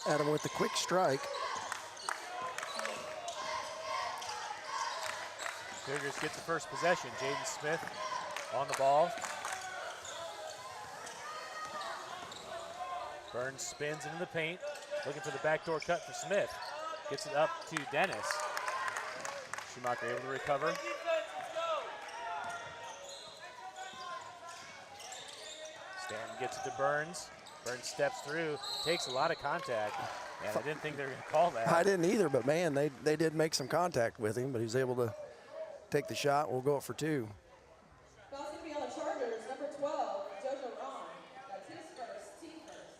at him with the quick strike. Cougars get the first possession. Jaden Smith on the ball. Burns spins into the paint, looking for the backdoor cut for Smith. Gets it up to Dennis. Schumacher able to recover. Stanton gets it to Burns. Burns steps through, takes a lot of contact. And I didn't think they were going to call that. I didn't either, but man, they did make some contact with him, but he was able to take the shot. We'll go for two. Foul's going to be on the Chargers, number 12, JoJo Ron. That's his first, team first.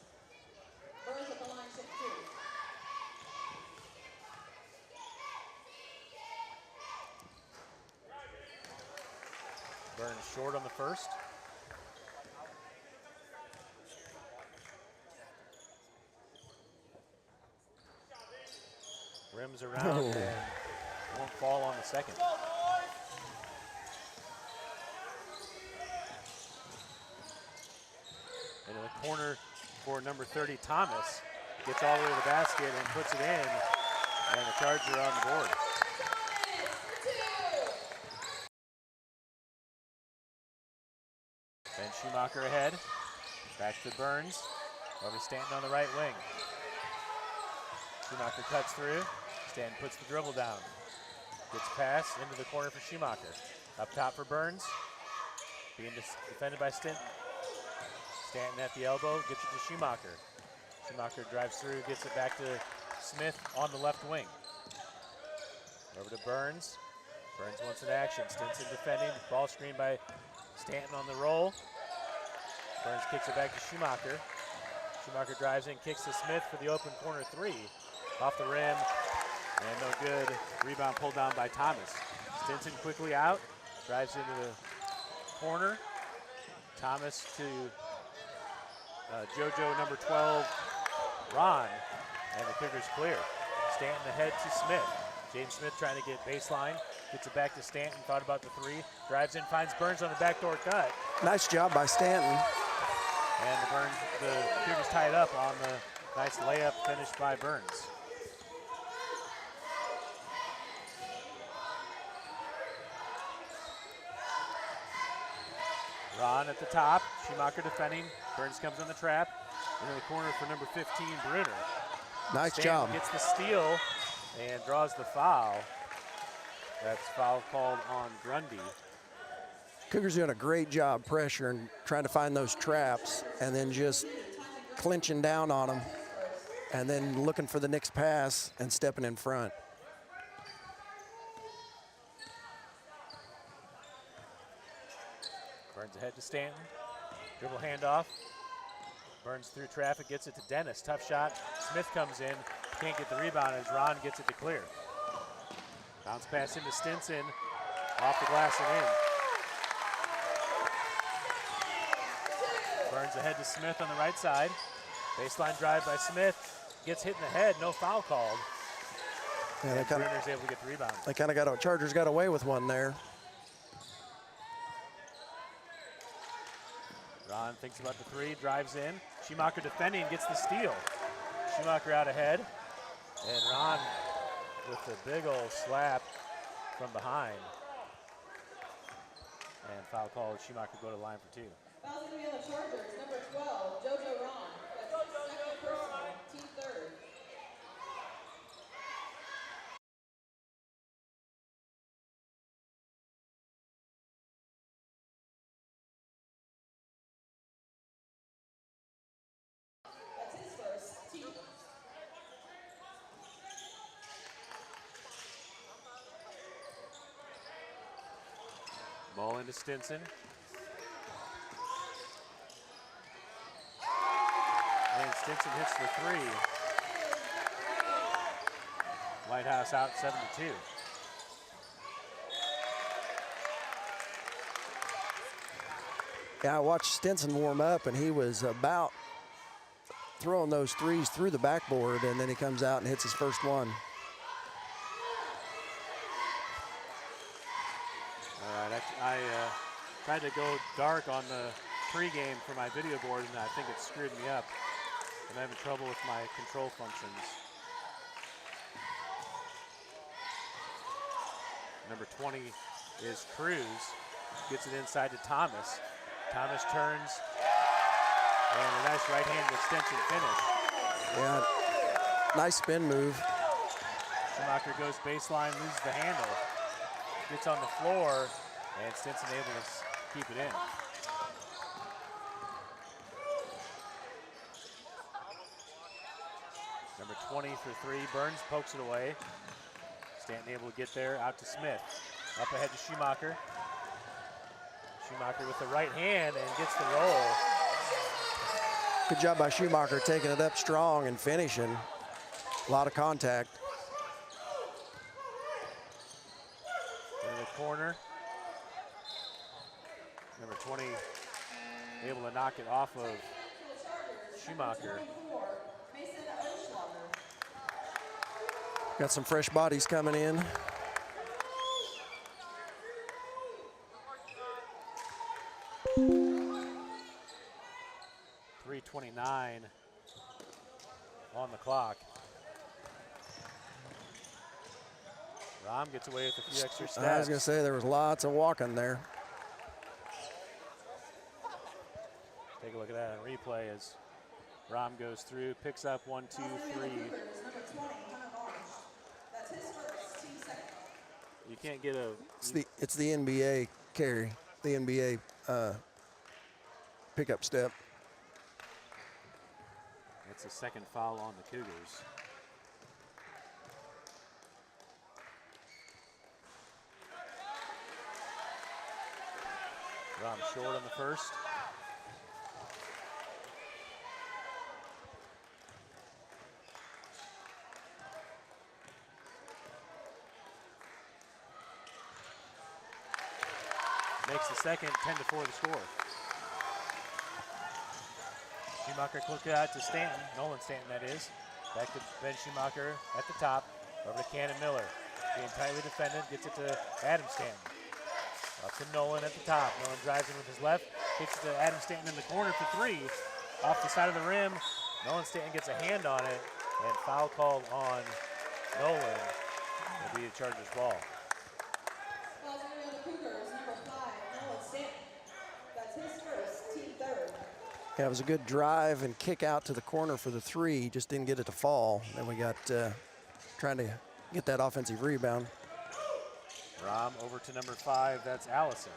Burns at the line, shot two. Burns short on the first. Rims around and won't fall on the second. Into the corner for number 30, Thomas. Gets all the way to the basket and puts it in. And the Chargers are on the board. Ben Schumacher ahead. Back to Burns. Over to Stanton on the right wing. Schumacher cuts through. Stanton puts the dribble down. Gets pass into the corner for Schumacher. Up top for Burns. Being defended by Stanton. Stanton at the elbow, gets it to Schumacher. Schumacher drives through, gets it back to Smith on the left wing. Over to Burns. Burns wants an action. Stinson defending. Ball screen by Stanton on the roll. Burns kicks it back to Schumacher. Schumacher drives in, kicks to Smith for the open corner three. Off the rim, and no good. Rebound pulled down by Thomas. Stinson quickly out, drives into the corner. Thomas to JoJo number 12, Ron, and the Cougars clear. Stanton ahead to Smith. James Smith trying to get baseline, gets it back to Stanton, thought about the three, drives in, finds Burns on the backdoor cut. Nice job by Stanton. And the Cougars tie it up on the nice layup finish by Burns. Ron at the top, Schumacher defending. Burns comes on the trap. Into the corner for number 15, Brunner. Nice Stanton job. Gets the steal and draws the foul. That's foul called on Grundy. Cougars doing a great job pressuring, trying to find those traps, and then just clinching down on them, and then looking for the next pass and stepping in front. Burns ahead to Stanton. Dribble handoff. Burns through traffic, gets it to Dennis. Tough shot. Smith comes in, can't get the rebound as Ron gets it to clear. Bounce pass into Stinson, off the glass and in. Burns ahead to Smith on the right side. Baseline drive by Smith, gets hit in the head, no foul called. Yeah, and Brunner's able to get the rebound. They kind of got, Chargers got away with one there. Ron thinks about the three, drives in. Schumacher defending, gets the steal. Schumacher out ahead. And Ron with the big old slap from behind. And foul called, Schumacher go to the line for two. Foul's going to be on the Chargers, number 12, JoJo Ron. That's his second personal, team third. That's his first, team. Ball into Stinson. And Stinson hits the three. Lighthouse out 7-2. Yeah, I watched Stinson warm up, and he was about throwing those threes through the backboard, and then he comes out and hits his first one. All right, I tried to go dark on the pregame for my video board, and I think it screwed me up. I'm having trouble with my control functions. Number 20 is Cruz. Gets it inside to Thomas. Thomas turns, and a nice right-hand extension finish. Yeah, nice spin move. Schumacher goes baseline, loses the handle. Gets on the floor, and Stinson able to keep it in. Number 20 for three. Burns pokes it away. Stanton able to get there, out to Smith. Up ahead to Schumacher. Schumacher with the right hand and gets the roll. Good job by Schumacher taking it up strong and finishing. A lot of contact. In the corner. Number 20 able to knock it off of Schumacher. Got some fresh bodies coming in. .329 on the clock. Rom gets away with a few extra steps. I was going to say there was lots of walking there. Take a look at that on replay as Rom goes through, picks up 1, 2, 3. You can't get a. It's the NBA carry, the NBA pickup step. It's a second foul on the Cougars. Rom short on the first. Makes the second, 10-4 the score. Schumacher close it out to Stanton, Nolan Stanton that is. Back to Ben Schumacher at the top, over to Cannon Miller. Being tightly defended, gets it to Adam Stanton. Up to Nolan at the top. Nolan drives in with his left, kicks it to Adam Stanton in the corner for three. Off the side of the rim, Nolan Stanton gets a hand on it, and foul called on Nolan. It'll be the Chargers' ball. Yeah, it was a good drive and kick out to the corner for the three. Just didn't get it to fall. Then we got trying to get that offensive rebound. Rom over to number 5, that's Allison.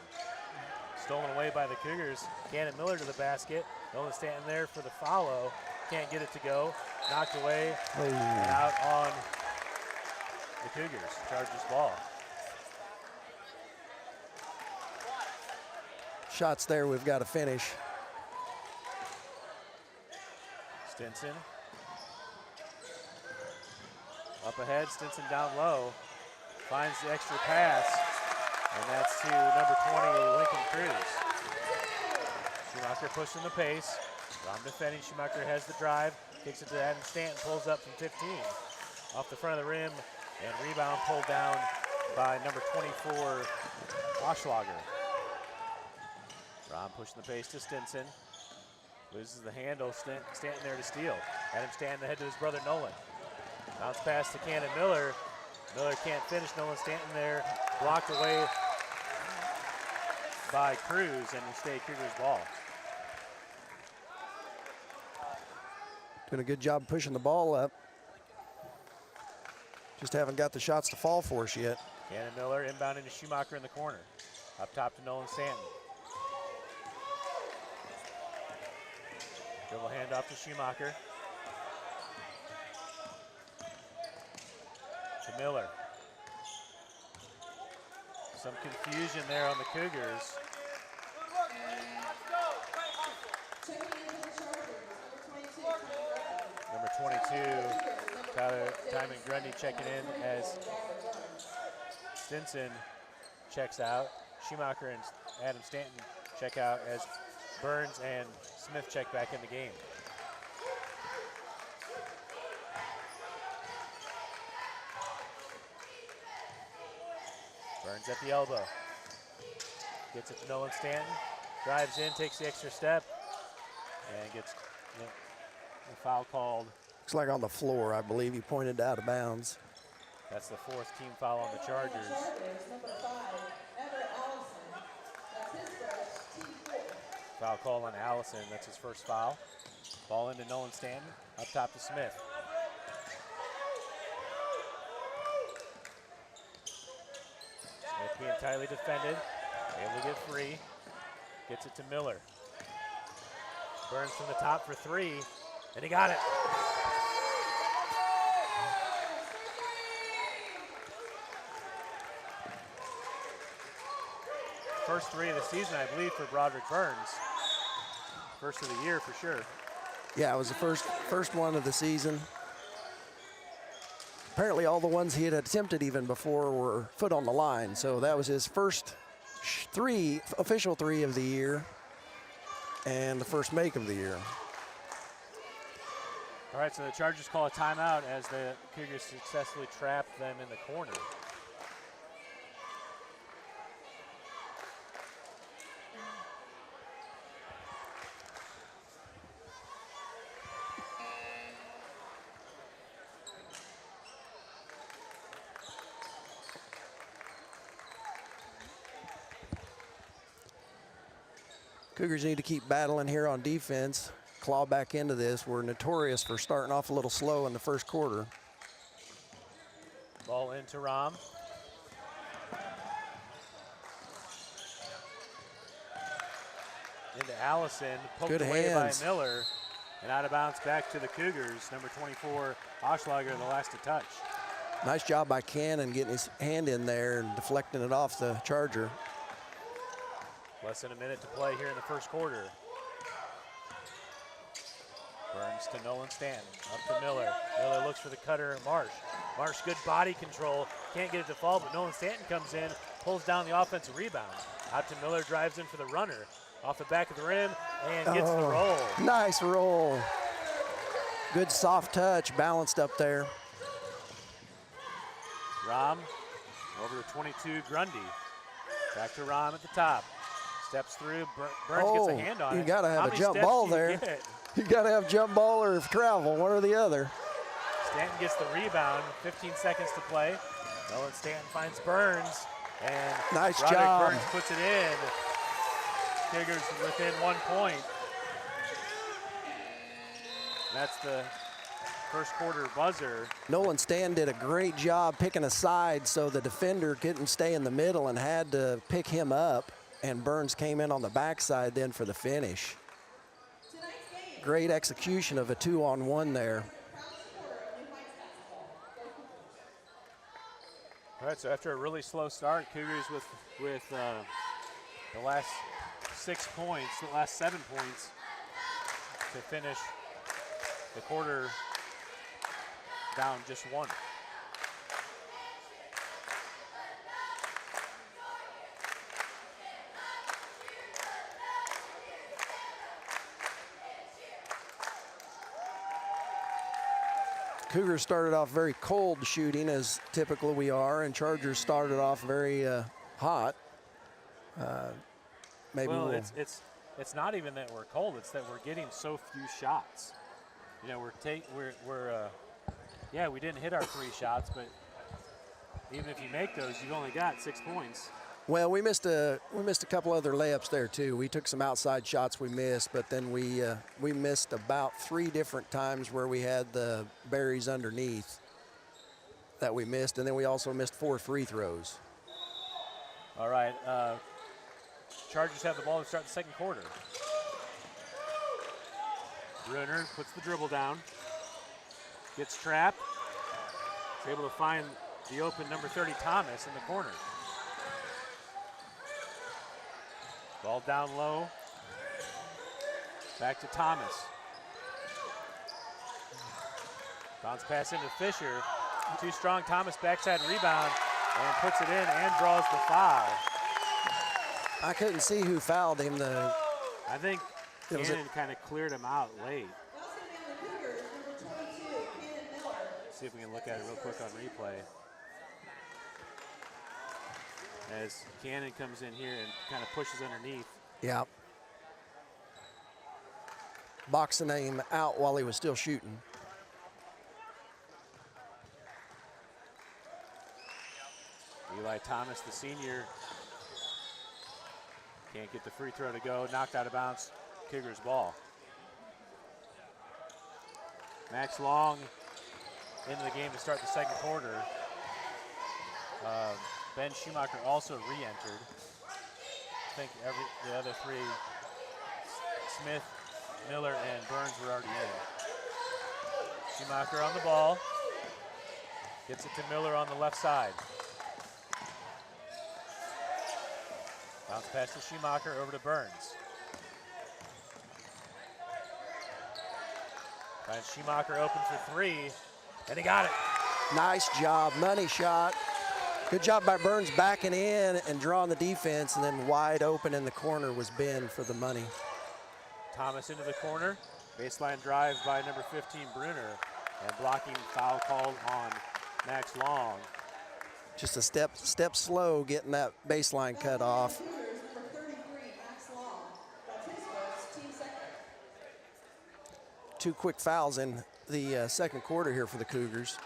Stolen away by the Cougars. Cannon Miller to the basket. Nolan Stanton there for the follow. Can't get it to go. Knocked away and out on the Cougars. Chargers ball. Shots there we've got to finish. Stinson. Up ahead, Stinson down low. Finds the extra pass, and that's to number 20, Lincoln Cruz. Schumacher pushing the pace. Rom defending. Schumacher has the drive. Kicks it to Adam Stanton, pulls up from 15. Off the front of the rim, and rebound pulled down by number 24, Oschlager. Rom pushing the pace to Stinson. Loses the handle, Stanton there to steal. Adam Stanton ahead to his brother Nolan. Bounce pass to Cannon Miller. Miller can't finish. Nolan Stanton there, blocked away by Cruz, and will stay Cougars ball. Doing a good job pushing the ball up. Just haven't got the shots to fall for us yet. Cannon Miller inbounding to Schumacher in the corner. Up top to Nolan Stanton. Dribble handoff to Schumacher. To Miller. Some confusion there on the Cougars. Number 22, Timon Grundy checking in as Stinson checks out. Schumacher and Adam Stanton check out as Burns and Smith check back in the game. Burns at the elbow. Gets it to Nolan Stanton. Drives in, takes the extra step, and gets The foul called. Looks like on the floor, I believe he pointed out of bounds. That's the 4th team foul on the Chargers. Number 5, Everett Allison. That's his first, team 4. Foul call on Allison. That's his first foul. Ball into Nolan Stanton. Up top to Smith. Smith being tightly defended. Able to get free. Gets it to Miller. Burns from the top for 3. And he got it. First 3 of the season, I believe, for Broderick Burns. First of the year for sure. Yeah, it was the first one of the season. Apparently all the ones he had attempted even before were foot on the line. So that was his first official 3 of the year and the first make of the year. All right, so the Chargers call a timeout as the Cougars successfully trapped them in the corner. Cougars need to keep battling here on defense, claw back into this. We're notorious for starting off a little slow in the first quarter. Ball into Rom. Into Allison, poked Good away hands. by Miller, and out of bounds back to the Cougars. Number 24, Oschlager, the last to touch. Nice job by Cannon getting his hand in there and deflecting it off the Charger. Less than a minute to play here in the first quarter. Burns to Nolan Stanton, up to Miller. Miller looks for the cutter at Marsh. Marsh, good body control, can't get it to fall, but Nolan Stanton comes in, pulls down the offensive rebound. Out to Miller, drives in for the runner. Off the back of the rim, and gets the roll. Nice roll. Good soft touch, balanced up there. Rom, over to 22, Grundy. Back to Rom at the top. Steps through, Burns gets a hand on it. You gotta have How a many jump steps ball do you there. get? You gotta have jump ball or travel, one or the other. Stanton gets the rebound, 15 seconds to play. Nolan Stanton finds Burns, and Nice Broderick job. Burns puts it in. Cougars within 1 point. That's the first quarter buzzer. Nolan Stanton did a great job picking a side so the defender couldn't stay in the middle and had to pick him up, and Burns came in on the backside then for the finish. Great execution of a 2-on-1 there. All right, so after a really slow start, Cougars with the last 6 points, the last 7 points to finish the quarter down just 1. Cougars started off very cold shooting, as typical we are, and Chargers started off very hot. Maybe Well, we'll it's not even that we're cold; it's that we're getting so few shots. You know, yeah, we didn't hit our 3 shots, but even if you make those, you've only got 6 points. Well, we missed a couple other layups there too. We took some outside shots we missed, but then we missed about 3 different times where we had the berries underneath that we missed, and then we also missed 4 free throws. All right, Chargers have the ball to start the second quarter. Bruner puts the dribble down, gets trapped, is able to find the open number 30 Thomas in the corner. Ball down low, back to Thomas. Bounce pass into Fisher, too strong, Thomas backside rebound and puts it in and draws the foul. I couldn't see who fouled him. I think It was Cannon kind of cleared him out late. Also named the Cougars, number 22, Cannon Miller. See if we can look at it real quick on replay. As Cannon comes in here and kind of pushes underneath. Yeah. boxing him out while he was still shooting. Eli Thomas, the senior, can't get the free throw to go. Knocked out of bounds. Cougars ball. Max Long into the game to start the second quarter. Ben Schumacher also re-entered. I think the other three, Smith, Miller, and Burns were already in. Schumacher on the ball. Gets it to Miller on the left side. Bounce pass to Schumacher, over to Burns. Finds Schumacher open for three, and he got it. Nice job, money shot. Good job by Burns backing in and drawing the defense, and then wide open in the corner was Ben for the money. Thomas into the corner. Baseline drive by number 15, Bruner, and blocking foul called on Max Long. Just a step slow getting that baseline cut off. Two quick fouls in the second quarter here for the Cougars.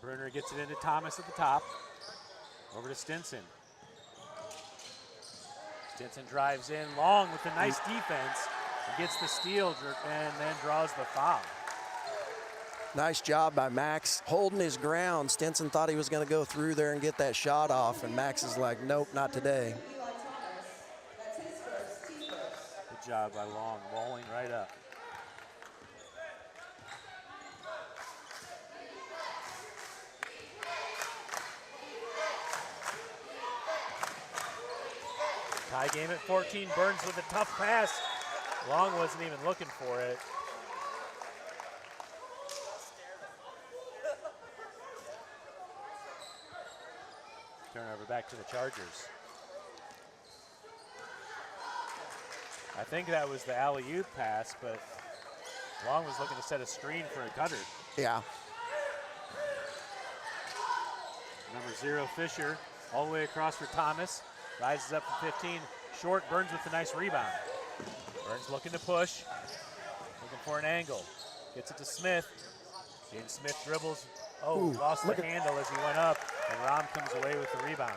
Bruner gets it into Thomas at the top. Over to Stinson. Stinson drives in. Long with a nice defense. Gets the steal and then draws the foul. Nice job by Max holding his ground. Stinson thought he was going to go through there and get that shot off, and Max is like, nope, not today. Good job by Long, rolling right up. Tie game at 14. Burns with a tough pass. Long wasn't even looking for it. Turnover back to the Chargers. I think that was the alley-oop pass, but Long was looking to set a screen for a cutter. Yeah. Number 0, Fisher, all the way across for Thomas. Rises up from 15. Short, Burns with a nice rebound. Burns looking to push. Looking for an angle. Gets it to Smith. Jaden Smith dribbles. Oh, Ooh, lost the handle as he went up, and Rahm comes away with the rebound.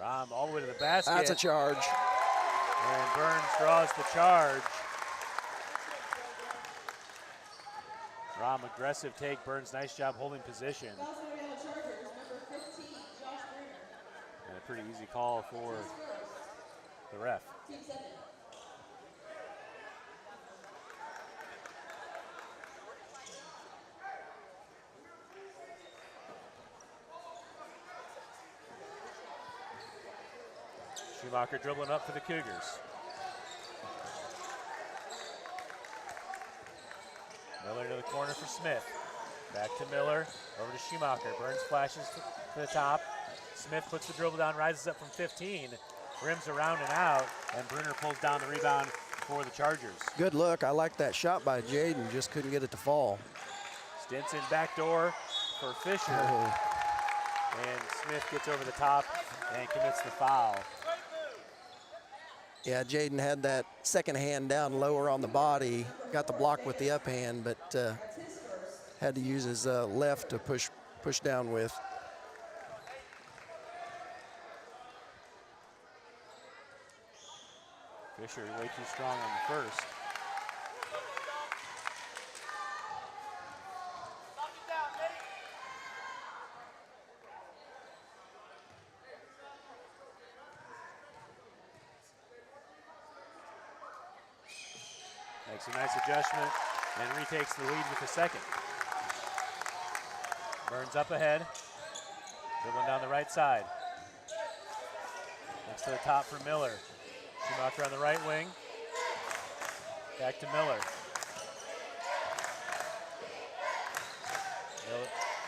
Rahm all the way to the basket. That's a charge. And Burns draws the charge. Rahm aggressive take. Burns, nice job holding position. And a pretty easy call for the ref. Schumacher dribbling up for the Cougars. Miller to the corner for Smith. Back to Miller, over to Schumacher. Burns flashes to the top. Smith puts the dribble down, rises up from 15, rims around and out, and Bruner pulls down the rebound for the Chargers. Good look. I like that shot by Jaden, just couldn't get it to fall. Stinson backdoor for Fisher. Oh. And Smith gets over the top and commits the foul. Yeah, Jaden had that second hand down lower on the body, got the block with the up hand, but had to use his left to push down with. Fisher way too strong on the first. Makes a nice adjustment and retakes the lead with the second. Burns up ahead, dribbling down the right side. Next to the top for Miller. Schumacher on the right wing. Back to Miller.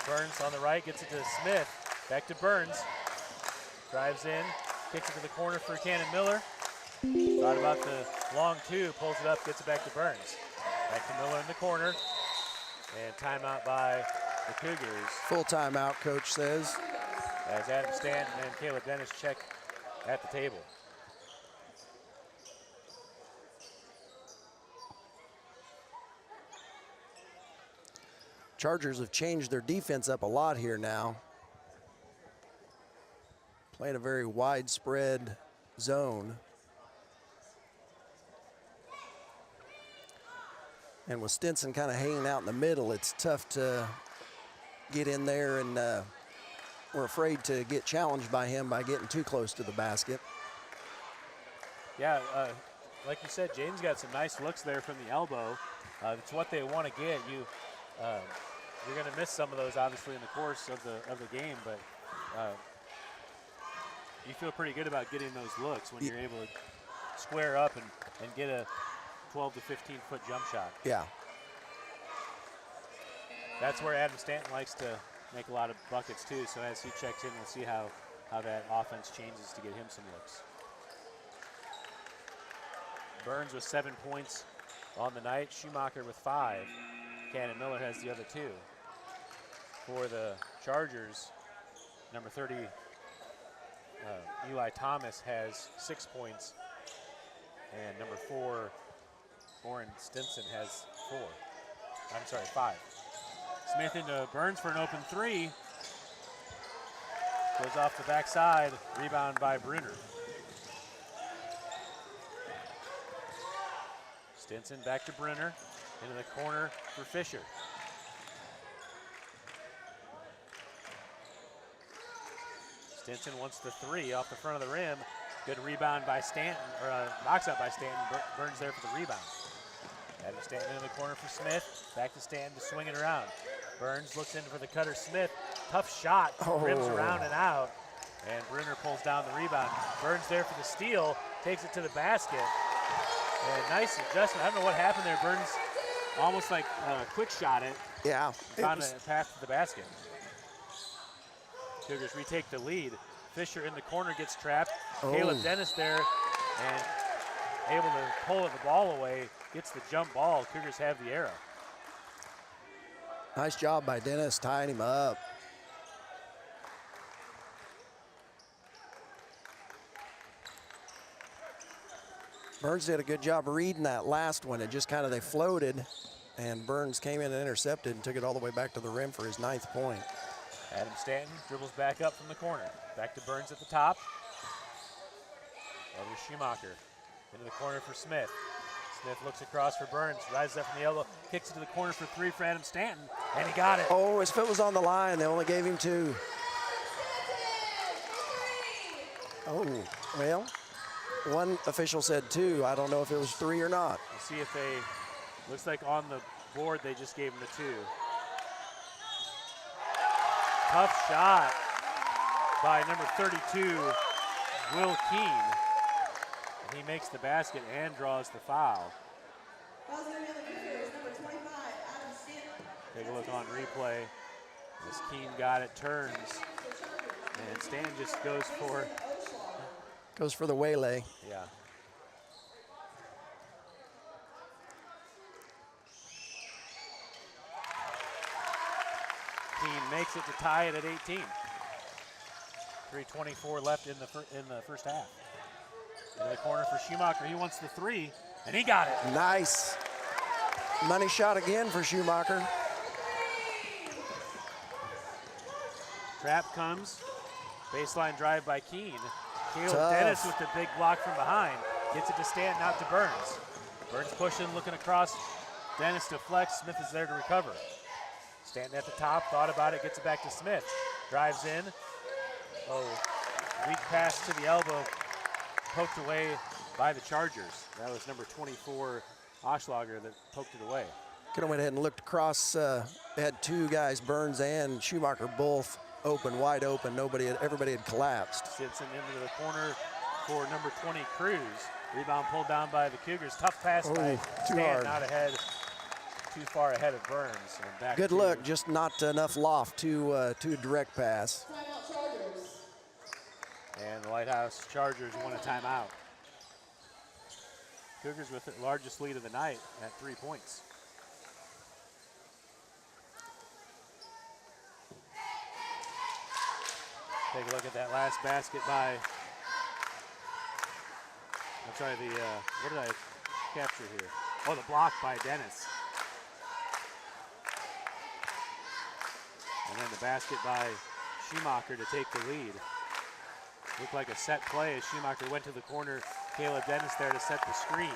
Burns on the right, gets it to Smith. Back to Burns. Drives in, kicks it to the corner for Cannon Miller. Thought about the long two, pulls it up, gets it back to Burns. Back to Miller in the corner. And timeout by the Cougars. Full timeout, coach says. As Adam Stanton and Caleb Dennis check at the table. Chargers have changed their defense up a lot here now. Playing a very widespread zone. And with Stinson kind of hanging out in the middle, it's tough to get in there, and we're afraid to get challenged by him by getting too close to the basket. Yeah, like you said, Jaden's got some nice looks there from the elbow. It's what they want to get. You're going to miss some of those, obviously, in the course of the game, but you feel pretty good about getting those looks when you're able to square up and get a 12 to 15-foot jump shot. Yeah. That's where Adam Stanton likes to make a lot of buckets, too, so as he checks in, we'll see how that offense changes to get him some looks. Burns with 7 points on the night, Schumacher with 5. Cannon Miller has the other 2. For the Chargers, number 30, Eli Thomas has 6 points, and number 4, Oren Stinson has 5. Smith into Burns for an open 3. Goes off the backside, rebound by Brunner. Stinson back to Brunner, into the corner for Fisher. Stinson wants the 3 off the front of the rim. Good rebound by Stanton, or box out by Stanton. Burns there for the rebound. Adam Stanton in the corner for Smith. Back to Stanton to swing it around. Burns looks in for the cutter. Smith, tough shot, rims around and out. And Brunner pulls down the rebound. Burns there for the steal, takes it to the basket. And nice adjustment. I don't know what happened there. Burns almost like quick shot it. Yeah. Found a path to the basket. Cougars retake the lead. Fisher in the corner gets trapped. Caleb Dennis there and able to pull the ball away. Gets the jump ball. Cougars have the arrow. Nice job by Dennis tying him up. Burns did a good job reading that last one. It just kind of, they floated, and Burns came in and intercepted and took it all the way back to the rim for his 9th point. Adam Stanton dribbles back up from the corner. Back to Burns at the top. Over to Schumacher. Into the corner for Smith. Smith looks across for Burns, rises up from the elbow, kicks it to the corner for 3 for Adam Stanton, and he got it. Oh, his foot was on the line. They only gave him 2. Oh, well, one official said 2. I don't know if it was 3 or not. We'll see if they, looks like on the board they just gave him the 2. Tough shot by number 32, Will Keene. And he makes the basket and draws the foul. Take a look on replay. As Keene got it, turns. And Stan just goes for the waylay. Yeah. Keene makes it to tie it at 18. 3:24 left in the first half. In the corner for Schumacher, he wants the 3, and he got it. Nice. Money shot again for Schumacher. Trap comes, baseline drive by Keene. Caleb Dennis with the big block from behind. Gets it to Stanton, out to Burns. Burns pushing, looking across. Dennis deflects, Smith is there to recover. Stanton at the top, thought about it, gets it back to Smith. Drives in. Weak pass to the elbow. Poked away by the Chargers. That was number 24, Oschlager, that poked it away. Could have went ahead and looked across. They had 2 guys, Burns and Schumacher, both open, wide open. Everybody had collapsed. Stinson into the corner for number 20, Cruz. Rebound pulled down by the Cougars. Tough pass by Stan, not ahead. Too far ahead of Burns. And back Good look, just not enough loft to direct pass. And the Lighthouse Chargers want a timeout. Cougars with the largest lead of the night at 3 points. Take a look at that last basket by I'm sorry, what did I capture here? Oh, the block by Dennis. And then the basket by Schumacher to take the lead. Looked like a set play as Schumacher went to the corner. Caleb Dennis there to set the screen.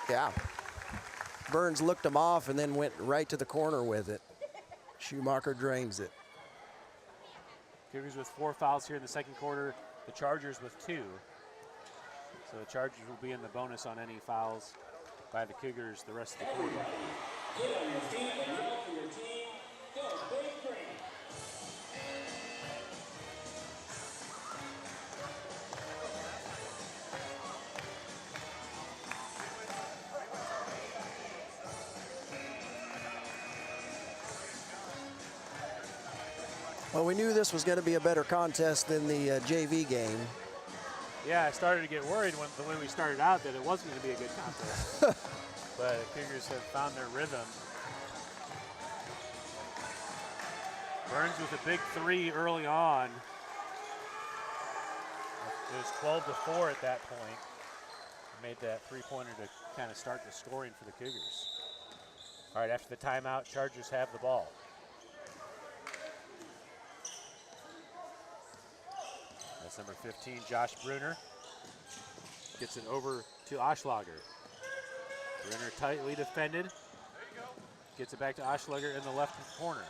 Yeah. Burns looked him off and then went right to the corner with it. Schumacher drains it. Cougars with 4 fouls here in the second quarter. The Chargers with 2. So the Chargers will be in the bonus on any fouls by the Cougars the rest of the quarter. Get on your feet and yell for your team. Go Big Green. Well, we knew this was going to be a better contest than the JV game. Yeah, I started to get worried when we started out that it wasn't going to be a good contest. But the Cougars have found their rhythm. Burns with a big 3 early on. It was 12-4 at that point. Made that 3-pointer to kind of start the scoring for the Cougars. All right, after the timeout, Chargers have the ball. That's number 15, Josh Bruner. Gets it over to Oschlager. Bruner tightly defended. Gets it back to Oschlager in the left corner.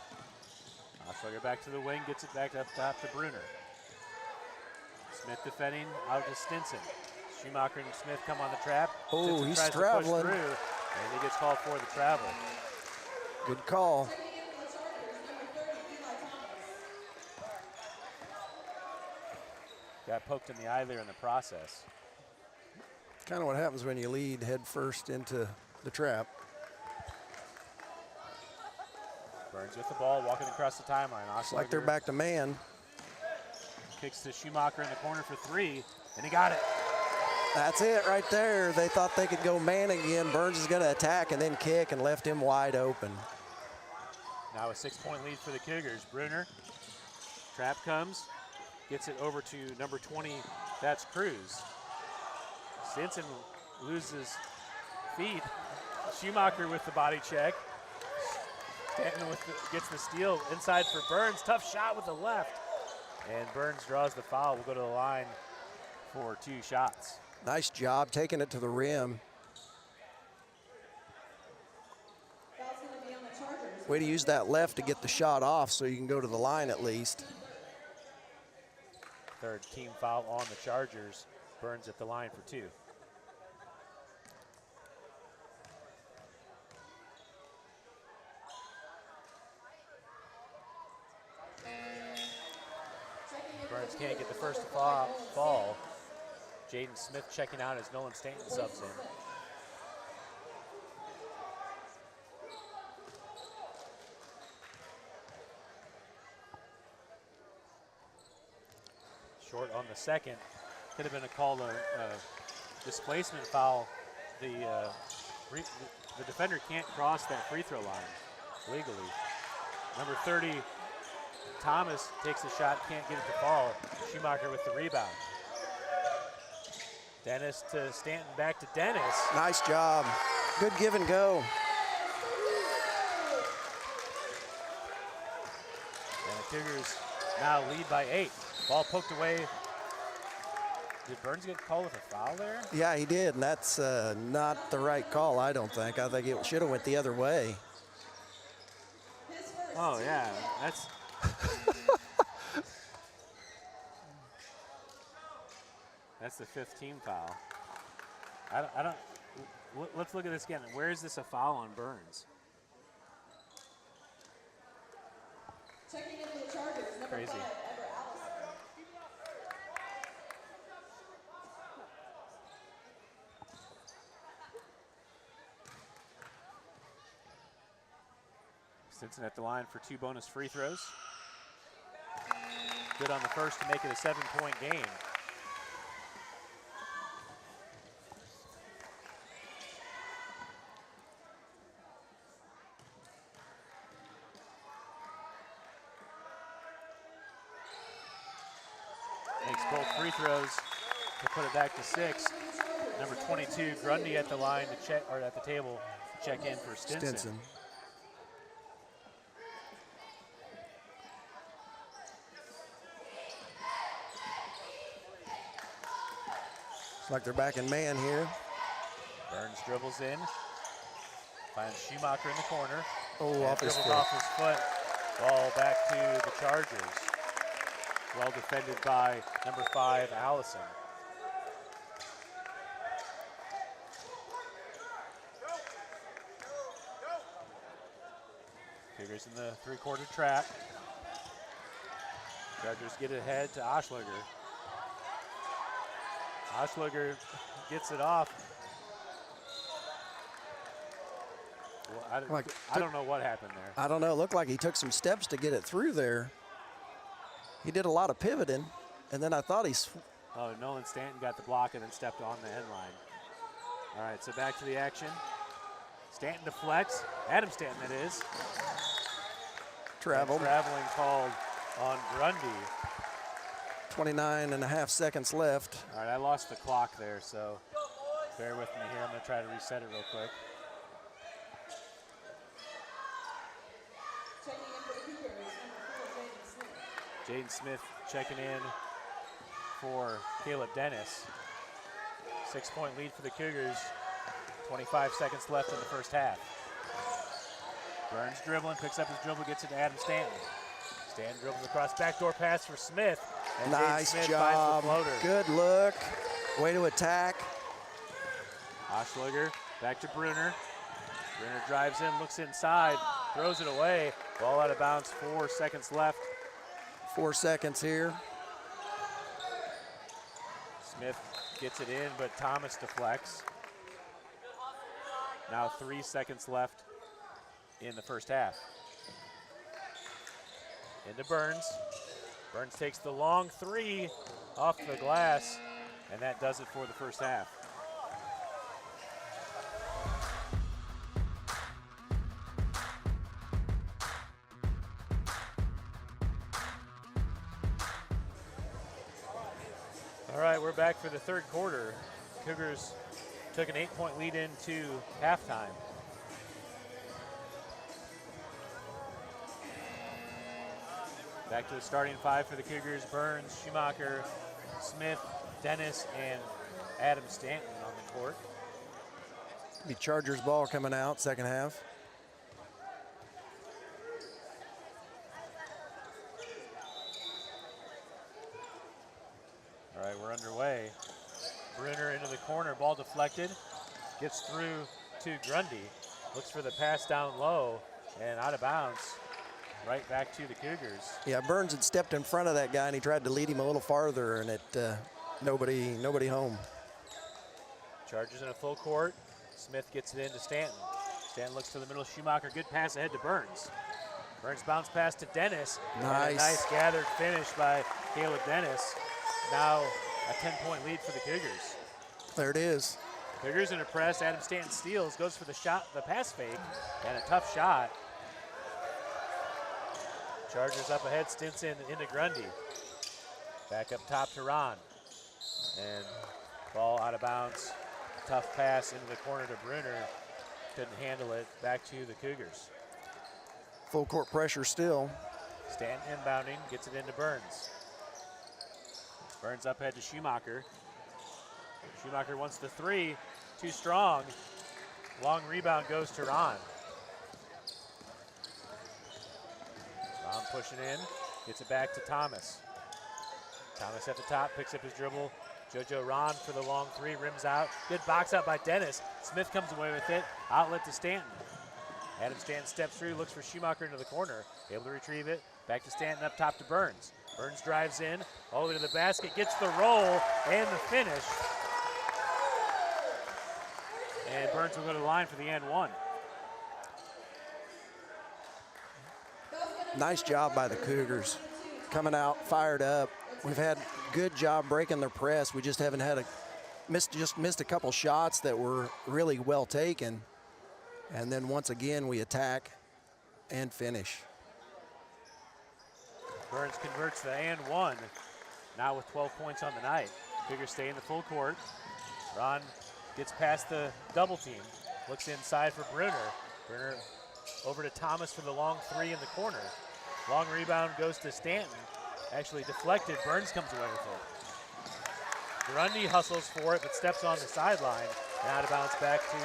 Oschlager back to the wing, gets it back up top to Bruner. Smith defending out to Stinson. Schumacher and Smith come on the trap. Oh, Stinson he's tries traveling. to push through, and he gets called for the travel. Good call. Got poked in the eye there in the process. Kind of what happens when you lead head first into the trap. Burns with the ball, walking across the timeline. It's like they're Oschlager back to man. kicks to Schumacher in the corner for 3, and he got it. That's it right there. They thought they could go man again. Burns is going to attack and then kick and left him wide open. Now a 6-point lead for the Cougars. Bruner, trap comes, gets it over to number 20, that's Cruz. Stinson loses feet. Schumacher with the body check. Stanton gets the steal inside for Burns. Tough shot with the left. And Burns draws the foul. We'll go to the line for 2 shots. Nice job taking it to the rim. Foul's going to be on the Chargers. Way to use that left to get the shot off so you can go to the line at least. Third team foul on the Chargers. Burns at the line for 2. Burns can't get the first fall. Jaden Smith checking out as Nolan Stanton subs in. Short on the second. Could have been a call to displacement foul. The defender can't cross that free throw line legally. Number 30, Thomas takes a shot, can't get it to fall. Schumacher with the rebound. Dennis to Stanton, back to Dennis. Nice job. Good give and go. And the Cougars now lead by 8. Ball poked away. Did Burns get called with a foul there? Yeah, he did, and that's not the right call, I don't think. I think it should have went the other way. Oh, yeah, that's... That's the 5th team foul. I don't, let's look at this again. Where is this a foul on Burns? Checking in for the Chargers, number Crazy. 5, Ever Allison. Stinson at the line for 2 bonus free throws. Good on the first to make it a 7-point game. Makes both free throws to put it back to 6. number 22, Grundy at the line to check, or at the table to check in for Stinson. It's like they're back in man here. Burns dribbles in, finds Schumacher in the corner. Oh, off his foot. Off his foot. Ball back to the Chargers. Well defended by number 5, Allison. Cougars in the three-quarter trap. Chargers get it ahead to Oshliger. Oshliger gets it off. Well, I don't know what happened there. I don't know. It looked like he took some steps to get it through there. He did a lot of pivoting, and then I thought Oh, Nolan Stanton got the block and then stepped on the end line. All right, so back to the action. Stanton deflects. Adam Stanton, that is. traveled. Traveling called on Grundy. 29.5 seconds left. All right, I lost the clock there, so bear with me here. I'm going to try to reset it real quick. Checking in for the Cougars, number 4, Jaden Smith. Jaden Smith checking in for Caleb Dennis. 6-point lead for the Cougars. 25 seconds left in the first half. Burns dribbling, picks up his dribble, gets it to Adam Stanton. Stanton dribbles across, backdoor pass for Smith. And Nice Smith job. finds the floater. Good look. Way to attack. Oshliger back to Bruner. Bruner drives in, looks inside, throws it away. Ball out of bounds, 4 seconds left. 4 seconds here. Smith gets it in, but Thomas deflects. Now 3 seconds left in the first half. Into Burns. Burns takes the long three off the glass, and that does it for the first half. All right, we're back for the third quarter. Cougars took an 8-point lead into halftime. Back to the starting five for the Cougars: Burns, Schumacher, Smith, Dennis, and Adam Stanton on the court. The Chargers ball coming out, second half. All right, we're underway. Bruner into the corner, ball deflected, gets through to Grundy, looks for the pass down low, and out of bounds, right back to the Cougars. Yeah, Burns had stepped in front of that guy, and he tried to lead him a little farther, and nobody home. Chargers in a full court. Smith gets it into Stanton. Stanton looks to the middle. Schumacher, good pass ahead to Burns. Burns bounce pass to Dennis. Nice. And a nice gathered finish by Caleb Dennis. Now a 10-point lead for the Cougars. There it is. Cougars in a press. Adam Stanton steals, goes for the shot, the pass fake, and a tough shot. Chargers up ahead. Stinson into Grundy. Back up top to Ron. And ball out of bounds. Tough pass into the corner to Bruner. Couldn't handle it. Back to the Cougars. Full court pressure still. Stanton inbounding, gets it into Burns. Burns up ahead to Schumacher. Schumacher wants the three, too strong. Long rebound goes to Ron. Ron pushing in, gets it back to Thomas. Thomas at the top, picks up his dribble. JoJo Ron for the long three, rims out. Good box out by Dennis. Smith comes away with it, outlet to Stanton. Adam Stanton steps through, looks for Schumacher into the corner. Able to retrieve it, back to Stanton up top to Burns. Burns drives in, all the way to the basket, gets the roll and the finish. And Burns will go to the line for the and one. Nice job by the Cougars. Coming out, fired up. We've had good job breaking their press. We just haven't had missed a couple shots that were really well taken. And then once again, we attack and finish. Burns converts the and one, now with 12 points on the night. Cougars stay in the full court. Ron Gets past the double team. Looks inside for Brunner. Brunner over to Thomas for the long three in the corner. Long rebound goes to Stanton. Actually deflected. Burns comes away with it. Grundy hustles for it, but steps on the sideline. And out of bounds back to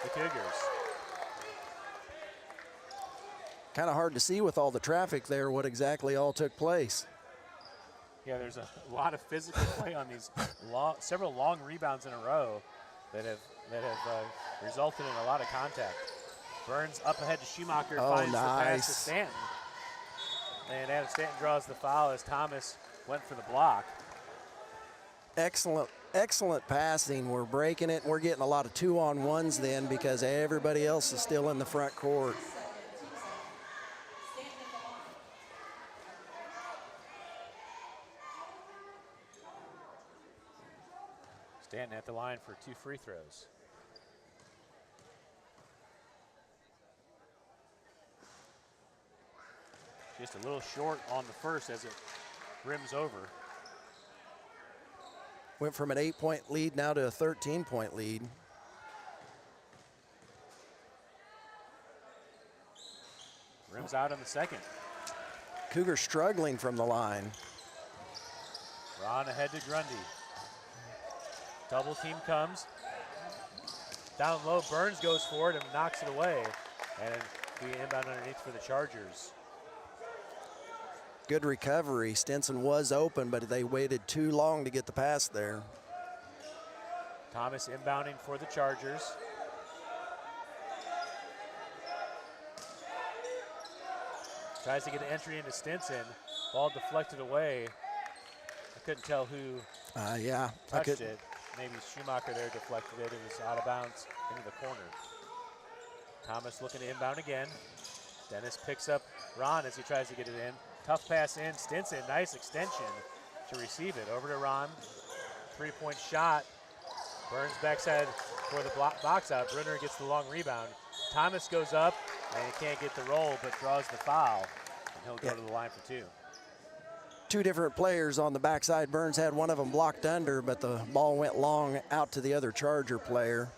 the Cougars. Kind of hard to see with all the traffic there what exactly all took place. Yeah, there's a lot of physical play on these several long rebounds in a row that have resulted in a lot of contact. Burns up ahead to Schumacher, finds the pass to Stanton. And Adam Stanton draws the foul as Thomas went for the block. Excellent, excellent passing. We're breaking it. We're getting a lot of 2-on-1s then because everybody else is still in the front court. Stanton at the line for 2 free throws. Just a little short on the first as it rims over. Went from an 8-point lead now to a 13-point lead. Rims out on the second. Cougars struggling from the line. Ron ahead to Grundy. Double team comes. Down low, Burns goes for it and knocks it away. And we inbound underneath for the Chargers. Good recovery. Stinson was open, but they waited too long to get the pass there. Thomas inbounding for the Chargers. Tries to get an entry into Stinson. Ball deflected away. I couldn't tell who touched it. Maybe Schumacher there deflected it. It was out of bounds into the corner. Thomas looking to inbound again. Dennis picks up Ron as he tries to get it in. Tough pass in. Stinson, nice extension to receive it. Over to Ron. 3-point shot. Burns backside for the box out. Brunner gets the long rebound. Thomas goes up and he can't get the roll but draws the foul. And he'll go to the line for 2. Two different players on the backside. Burns had one of them blocked under, but the ball went long out to the other Charger player.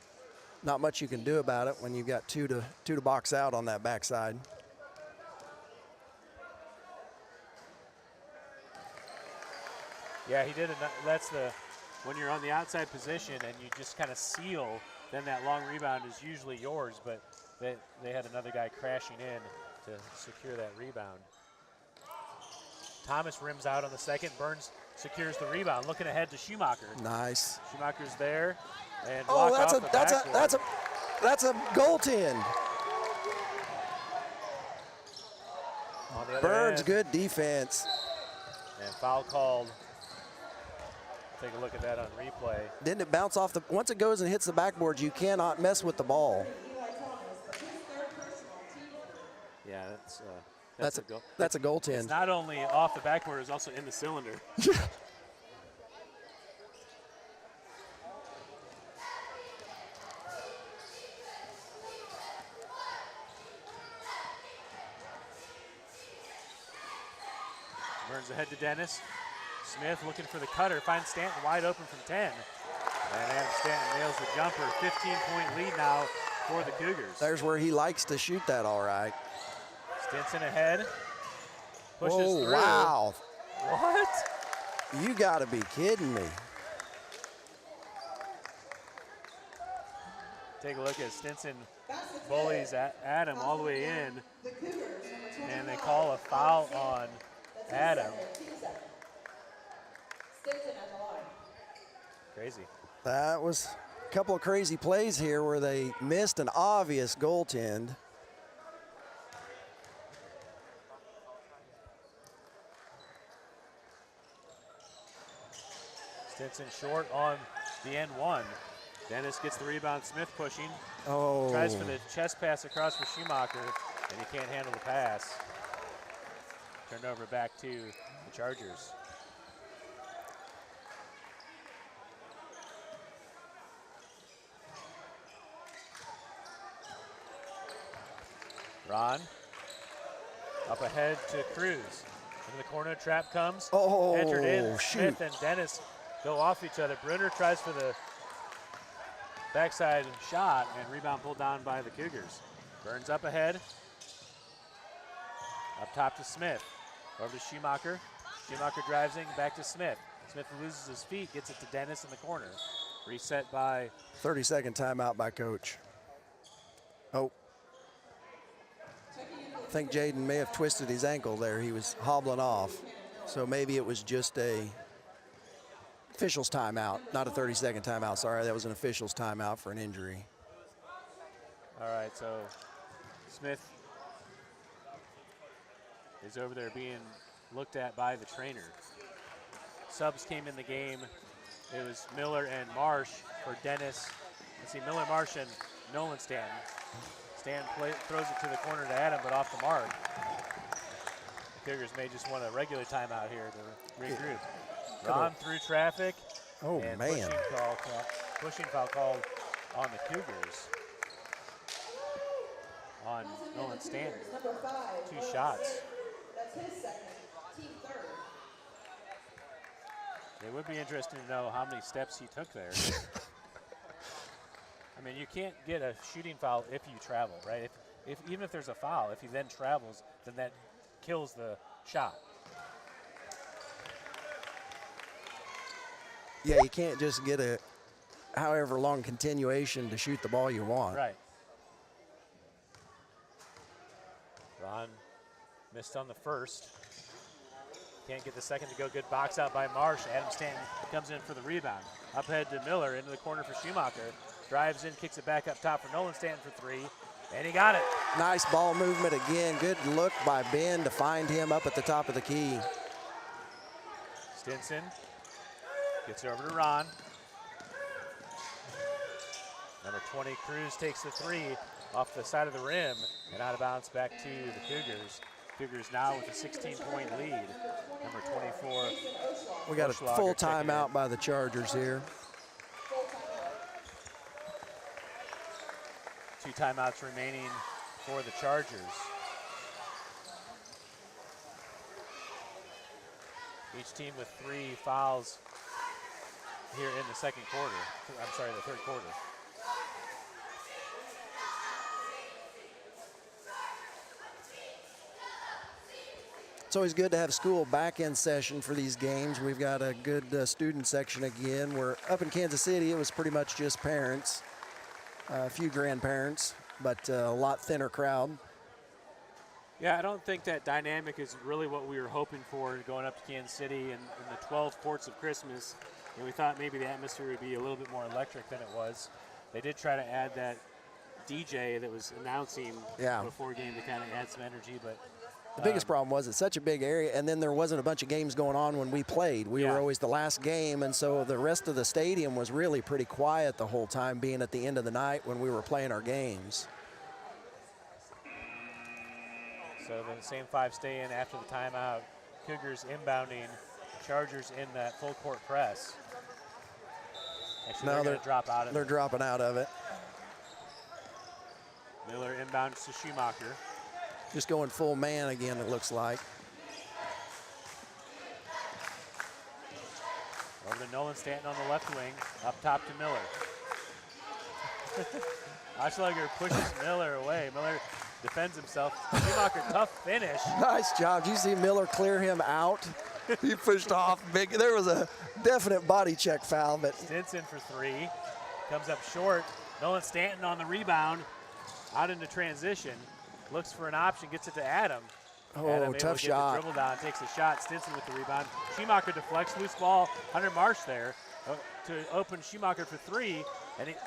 Not much you can do about it when you've got two to box out on that backside. Yeah, he did. That's when you're on the outside position and you just kind of seal, then that long rebound is usually yours, but they had another guy crashing in to secure that rebound. Thomas rims out on the second. Burns secures the rebound. Looking ahead to Schumacher. Nice. Schumacher's there and Oh, blocked off the backboard. that's a goaltend. On the other Burns, end, good defense. and foul called. Take a look at that on replay. Didn't it bounce off once it goes and hits the backboard, you cannot mess with the ball. Yeah, That's a goaltend. It's not only off the backboard, it's also in the cylinder. Burns ahead to Dennis. Smith looking for the cutter, finds Stanton wide open from 10. And Adam Stanton nails the jumper. 15-point lead now for the Cougars. There's where he likes to shoot that all right. Stinson ahead. Pushes Whoa, through. wow. What? You got to be kidding me. Take a look at Stinson bullies Adam all the way in. And they call a foul on Adam. Crazy. That was a couple of crazy plays here where they missed an obvious goaltend. Stinson short on the N1. Dennis gets the rebound. Smith pushing. Oh. Tries for the chest pass across for Schumacher, and he can't handle the pass. Turned over back to the Chargers. Ron up ahead to Cruz. Into the corner, trap comes. Oh, entered in. shoot. Smith and Dennis go off each other. Brunner tries for the backside shot, and rebound pulled down by the Cougars. Burns up ahead. Up top to Smith. Over to Schumacher. Schumacher drives in, back to Smith. Smith loses his feet, gets it to Dennis in the corner. Reset by 30-second timeout by coach. Oh. I think Jaden may have twisted his ankle there. He was hobbling off. So maybe it was just a official's timeout, not a 30-second timeout. Sorry, that was an official's timeout for an injury. All right, so Smith is over there being looked at by the trainer. Subs came in the game. It was Miller and Marsh for Dennis. Let's see, Miller, Marsh, and Nolan Stanton. Stanton throws it to the corner to Adam, but off the mark. The Cougars may just want a regular timeout here to regroup. Ron through traffic. Oh, and man. Pushing foul called on the Cougars. On Nolan Stanton. 2 shots. That's his second, team third. It would be interesting to know how many steps he took there. I mean, you can't get a shooting foul if you travel, right? Even if there's a foul, if he then travels, then that kills the shot. Yeah, you can't just get a however long continuation to shoot the ball you want. Right. Ron missed on the first. Can't get the second to go. Good box out by Marsh. Adam Stanton comes in for the rebound. Up head to Miller, into the corner for Schumacher. Drives in, kicks it back up top for Nolan Stanton for 3. And he got it. Nice ball movement again. Good look by Ben to find him up at the top of the key. Stinson gets it over to Ron. Number 20, Cruz takes the 3 off the side of the rim and out of bounds back to the Cougars. Cougars now with a 16-point lead. Number 24. We got a full timeout by the Chargers here. 2 timeouts remaining for the Chargers. Each team with 3 fouls here in the second quarter. I'm sorry, the third quarter. It's always good to have school back in session for these games. We've got a good student section again. We're up in Kansas City. It was pretty much just parents, a few grandparents, but a lot thinner crowd. Yeah, I don't think that dynamic is really what we were hoping for going up to Kansas City and the 12 Courts of Christmas. And we thought maybe the atmosphere would be a little bit more electric than it was. They did try to add that DJ that was announcing before game to kind of add some energy, but the biggest problem was it's such a big area, and then there wasn't a bunch of games going on when we played. We were always the last game, and so the rest of the stadium was really pretty quiet the whole time, being at the end of the night when we were playing our games. So the same 5 stay in after the timeout. Cougars inbounding, Chargers in that full court press. Actually, they're going to drop out of it. They're dropping out of it. Miller inbounds to Schumacher. Just going full man again, it looks like. Over to Nolan Stanton on the left wing, up top to Miller. Oshleger pushes Miller away. Miller defends himself. Schumacher, tough finish. Nice job. Did you see Miller clear him out? He pushed off big. There was a definite body check foul, but Stinson for 3. Comes up short. Nolan Stanton on the rebound. Out into transition. Looks for an option, gets it to Adam. Oh, Adam tough shot. Dribble down, takes a shot. Stinson with the rebound. Schumacher deflects, loose ball. Hunter Marsh there to open Schumacher for 3. And it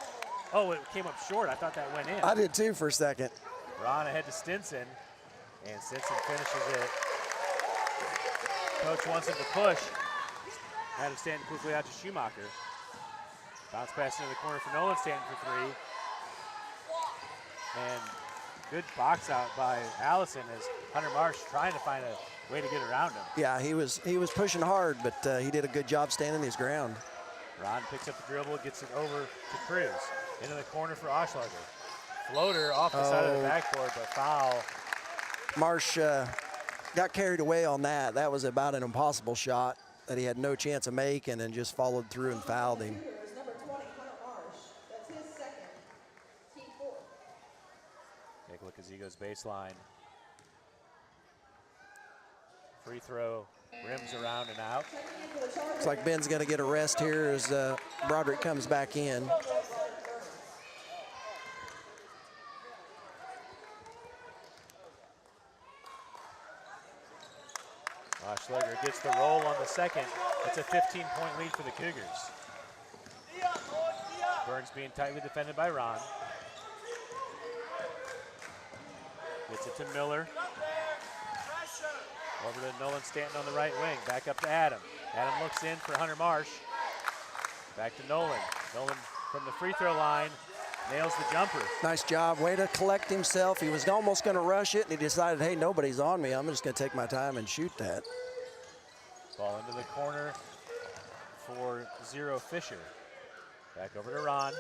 came up short. I thought that went in. I did too for a second. Ron ahead to Stinson, and Stinson finishes it. Coach wants him to push. Adam Stanton quickly out to Schumacher. Bounce pass into the corner for Nolan Stanton for 3. And good box out by Allison as Hunter Marsh trying to find a way to get around him. Yeah, he was pushing hard, but he did a good job standing his ground. Ron picks up the dribble, gets it over to Cruz. Into the corner for Oshleger. Floater off the side of the backboard, but foul. Marsh got carried away on that. That was about an impossible shot that he had no chance of making and just followed through and fouled him. Number 20, Hunter Marsh. That's his as he goes baseline. Free throw, rims around and out. Looks like Ben's going to get a rest here as Broderick comes back in. Oshleger gets the roll on the second. It's a 15-point lead for the Cougars. Burns being tightly defended by Ron. Gets it to Miller. Over to Nolan Stanton on the right wing. Back up to Adam. Adam looks in for Hunter Marsh. Back to Nolan. Nolan from the free throw line nails the jumper. Nice job. Way to collect himself. He was almost going to rush it, and he decided, hey, nobody's on me. I'm just going to take my time and shoot that. Ball into the corner for Zero Fisher. Back over to Ron.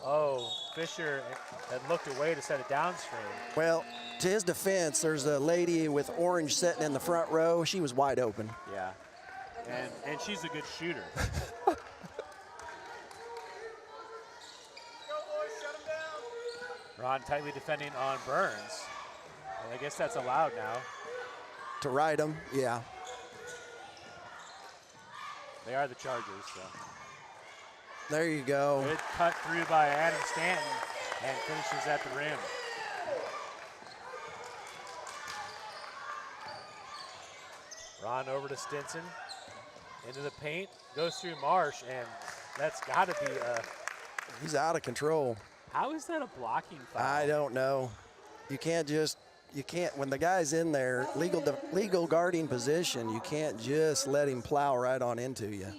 Oh, Fisher had looked away to set it downstream. Well, to his defense, there's a lady with orange sitting in the front row. She was wide open. Yeah, and she's a good shooter. Ron tightly defending on Burns. And I guess that's allowed now. To ride him, yeah. They are the Chargers, so. There you go. Good cut through by Adam Stanton and finishes at the rim. Ron over to Stinson, into the paint, goes through Marsh, and that's got to be a... He's out of control. How is that a blocking foul? I don't know. You can't, when the guy's in there, legal guarding position, you can't just let him plow right on into you.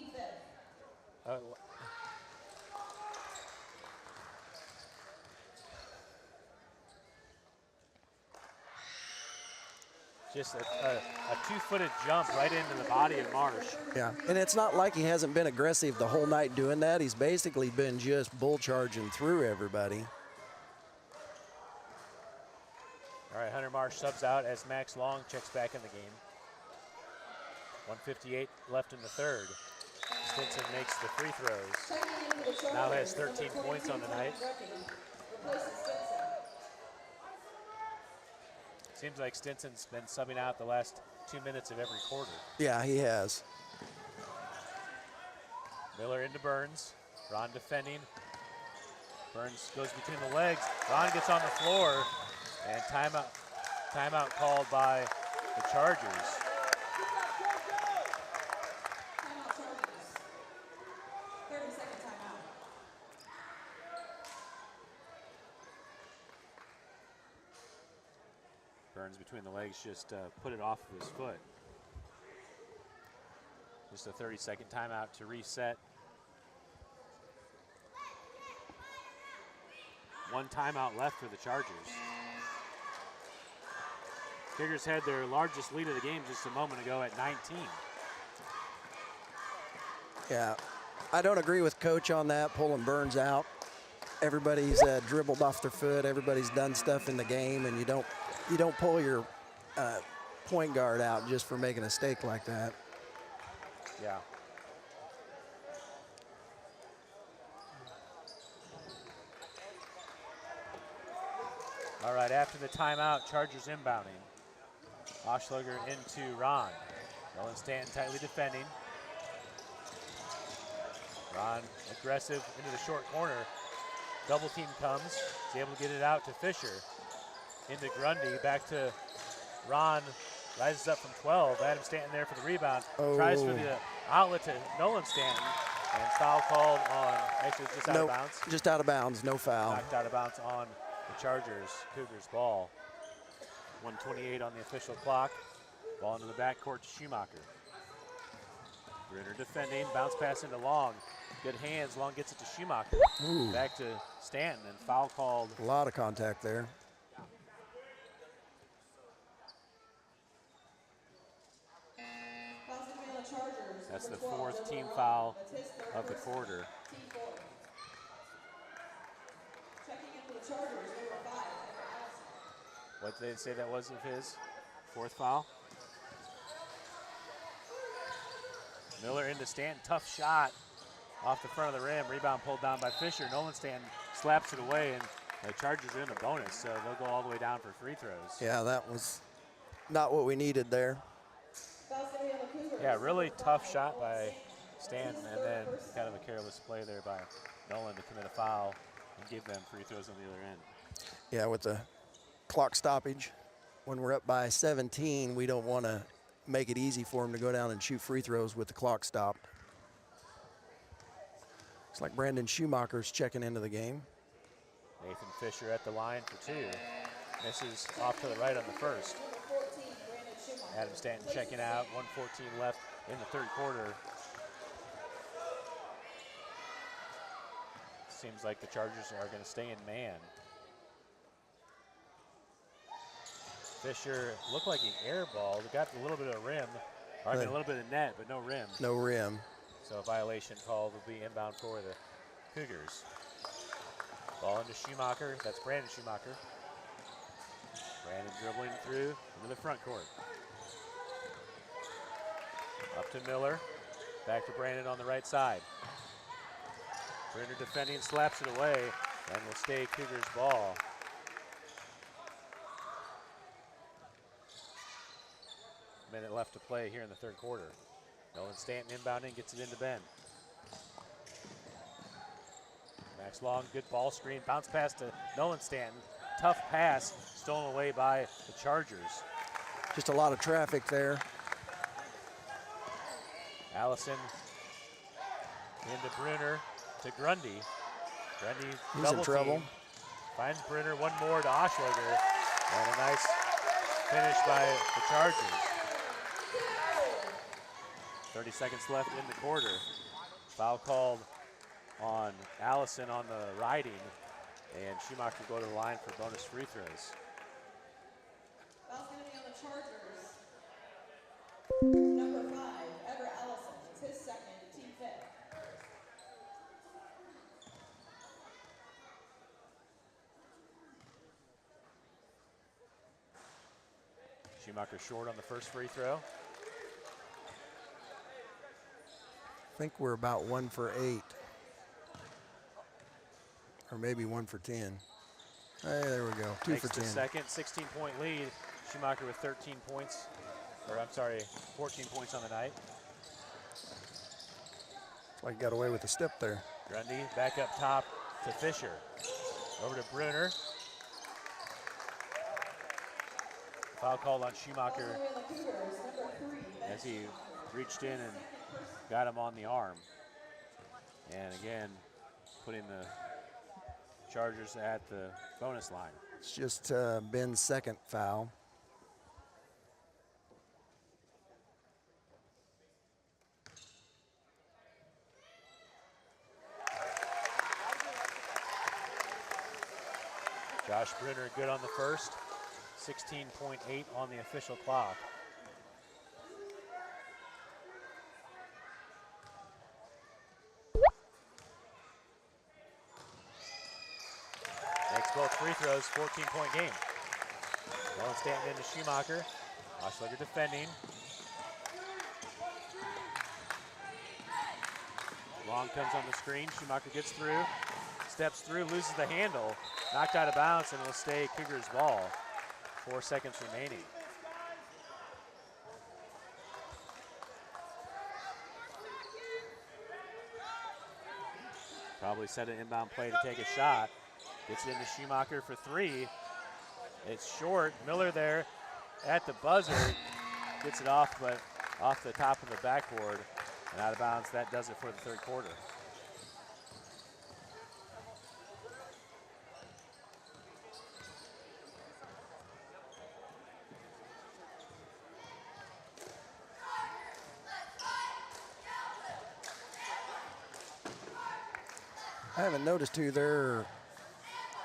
Just a two-footed jump right into the body of Marsh. Yeah, and it's not like he hasn't been aggressive the whole night doing that. He's basically been just bull charging through everybody. All right, Hunter Marsh subs out as Max Long checks back in the game. 1:58 left in the third. Stinson makes the free throws. Now has 13 points on the night. Seems like Stinson's been subbing out the last 2 minutes of every quarter. Yeah, he has. Miller into Burns. Ron defending. Burns goes between the legs. Ron gets on the floor, and timeout called by the Chargers. Timeout Chargers. 30-second timeout. Burns between the legs just put it off of his foot. Just a 30-second timeout to reset. One timeout left for the Chargers. Cougars had their largest lead of the game just a moment ago at 19. Yeah, I don't agree with Coach on that, pulling Burns out. Everybody's dribbled off their foot. Everybody's done stuff in the game, and you don't pull your point guard out just for making a mistake like that. Yeah. All right, after the timeout, Chargers inbounding. Oshleger into Ron. Nolan Stanton tightly defending. Ron aggressive into the short corner. Double team comes. He's able to get it out to Fisher. Into Grundy, back to Ron. Rises up from 12. Adam Stanton there for the rebound. Oh. Tries for the outlet to Nolan Stanton. And foul called on, actually just out of bounds. Just out of bounds, no foul. Knocked out of bounds on the Chargers. Cougars ball. 1:28 on the official clock. Ball into the backcourt to Schumacher. Brenner defending, bounce pass into Long. Good hands, Long gets it to Schumacher. Ooh. Back to Stanton, and foul called. A lot of contact there. That's the fourth team foul of the quarter. Checking in for the Chargers, number 5. What did they say that was of his? Fourth foul? Miller into Stanton, tough shot off the front of the rim. Rebound pulled down by Fisher. Nolan Stanton slaps it away, and The Chargers are in a bonus, so they'll go all the way down for free throws. Yeah, that was not what we needed there. Yeah, really tough shot by Stanton, and then kind of a careless play there by Nolan to commit a foul and give them free throws on the other end. Yeah, with the clock stoppage, when we're up by 17, we don't want to make it easy for them to go down and shoot free throws with the clock stopped. It's like Brandon Schumacher's checking into the game. Nathan Fisher at the line for two. Misses off to the right on the first. Adam Stanton checking out, 1:14 left in the third quarter. Seems like the Chargers are going to stay in man. Fisher looked like he airballed, got a little bit of rim, or I mean a little bit of net, but no rim. No rim. So a violation call will be inbound for the Cougars. Ball into Schumacher, that's Brandon Schumacher. Brandon dribbling through into the front court. Up to Miller, back to Brandon on the right side. Brenner defending, slaps it away, and will stay Cougars ball. Minute left to play here in the third quarter. Nolan Stanton inbounding, gets it into Ben. Max Long, good ball screen, bounce pass to Nolan Stanton. Tough pass, stolen away by the Chargers. Just a lot of traffic there. Allison into Brunner to Grundy. Grundy He's double in trouble. team. Finds Brunner, one more to Oshweger. And a nice finish by the Chargers. 30 seconds left in the quarter. Foul called on Allison on the riding, and Schumacher will go to the line for bonus free throws. Foul's going to be on the Chargers. Number 5, Ever Allison. It's his second, team fifth. Schumacher short on the first free throw. I think we're about 1 for 8. Or maybe 1 for 10. Hey, there we go. 2 Makes for the 10. second, 16-point lead. Schumacher with 13 points, or I'm sorry, 14 points on the night. That's why he got away with the step there. Grundy back up top to Fisher. Over to Brunner. Foul called on Schumacher as he reached in and got him on the arm. And again, putting the Chargers at the bonus line. It's just Ben's second foul. Josh Brunner good on the first. 16.8 on the official clock. Makes both free throws, 14-point game. Nolan Stanton into Schumacher. Oshweger defending. Long comes on the screen. Schumacher gets through, steps through, loses the handle. Knocked out of bounds and will stay Cougars ball. 4 seconds remaining. Probably set an inbound play to take a shot. Gets it into Schumacher for three. It's short. Miller there at the buzzer. Gets it off, but off the top of the backboard and out of bounds. That does it for the third quarter. I haven't noticed who their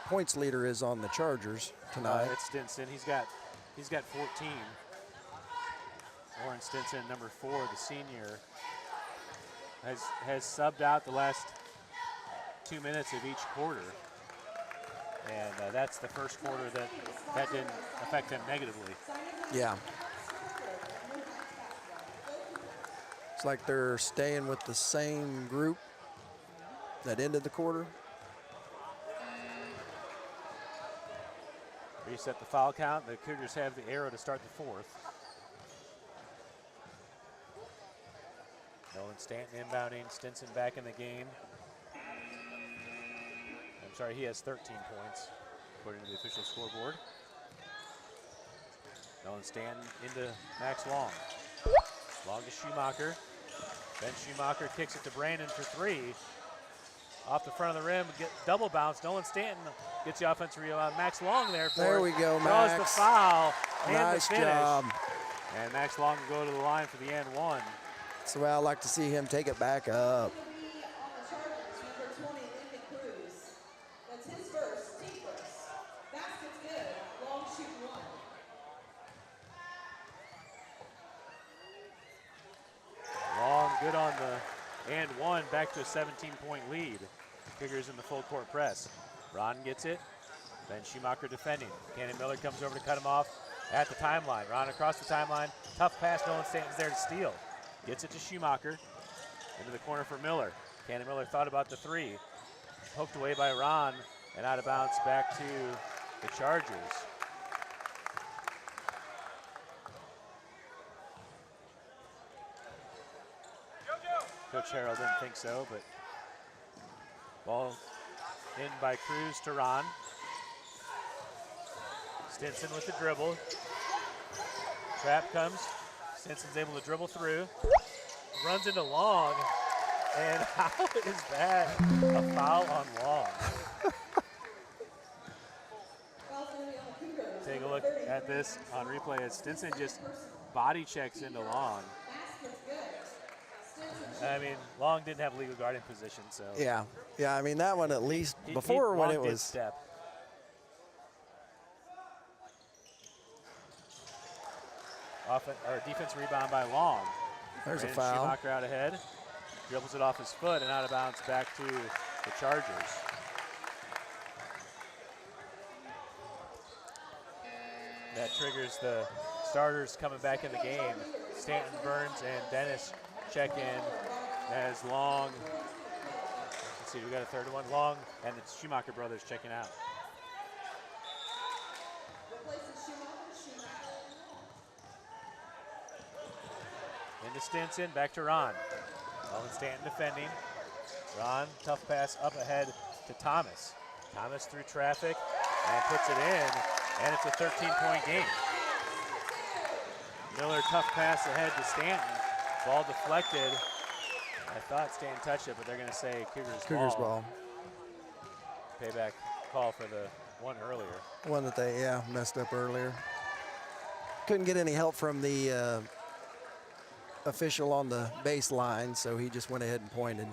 points leader is on the Chargers tonight. It's Stinson. He's got 14. Warren Stinson, number 4, the senior, has subbed out the last 2 minutes of each quarter, and that's the first quarter that didn't affect him negatively. Yeah. It's like they're staying with the same group that ended the quarter. Reset the foul count. The Cougars have the arrow to start the fourth. Nolan Stanton inbounding. Stinson back in the game. I'm sorry, he has 13 points, according to the official scoreboard. Nolan Stanton into Max Long. Long to Schumacher. Ben Schumacher kicks it to Brandon for three. Off the front of the rim, get double bounce. Nolan Stanton gets the offensive rebound. Max Long there for There we go, draws Max. the foul and Nice the finish. job. And Max Long will go to the line for the and one. That's the way I like to see him take it back up. On the Chargers, number 20, Lincoln Cruz. That's his first, team first. Basket's good. Long shoot one. Long good on the and one, back to a 17-point lead. Cougars in the full court press. Ron gets it. Ben Schumacher defending. Cannon Miller comes over to cut him off at the timeline. Ron across the timeline. Tough pass. Nolan Stanton's there to steal. Gets it to Schumacher. Into the corner for Miller. Cannon Miller thought about the three. Poked away by Ron and out of bounds back to the Chargers. Coach Harrell didn't think so, but ball in by Cruz to Ron. Stinson with the dribble. Trap comes. Stinson's able to dribble through. Runs into Long. And how is that a foul on Long? Take a look at this on replay as Stinson just body checks into Long. I mean, Long didn't have legal guard in position, so. Yeah, I mean, that one at least, He- before when Long it did was. step. Defense rebound by Long. There's a Brandon foul. Schumacher out ahead. Dribbles it off his foot and out of bounds back to the Chargers. That triggers the starters coming back in the game. Stanton, Burns, and Dennis check in as Long. Let's see, we got a third one. Long and the Schumacher brothers checking out. Into Stinson, back to Ron. Nolan Stanton defending. Ron, tough pass up ahead to Thomas. Thomas through traffic and puts it in, and it's a 13-point game. Miller, tough pass ahead to Stanton. Ball deflected. I thought Stanton touched it, but they're going to say Cougars ball. Payback call for the one earlier. One that they, messed up earlier. Couldn't get any help from the official on the baseline, so he just went ahead and pointed.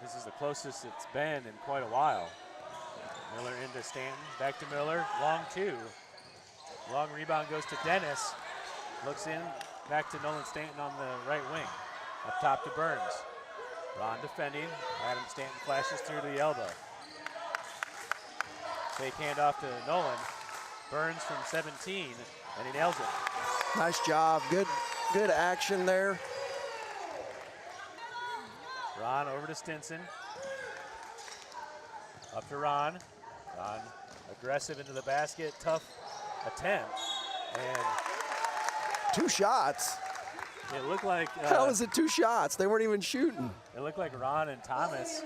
This is the closest it's been in quite a while. Miller into Stanton, back to Miller, Long two. Long rebound goes to Dennis. Looks in, back to Nolan Stanton on the right wing. Up top to Burns. Ron defending, Adam Stanton flashes through to the elbow. Fake handoff to Nolan. Burns from 17, and he nails it. Nice job, good action there. Ron over to Stinson. Up to Ron. Ron aggressive into the basket, tough attempt. And 2 shots. it looked like How was it 2 shots? They weren't even shooting. it looked like Ron and Thomas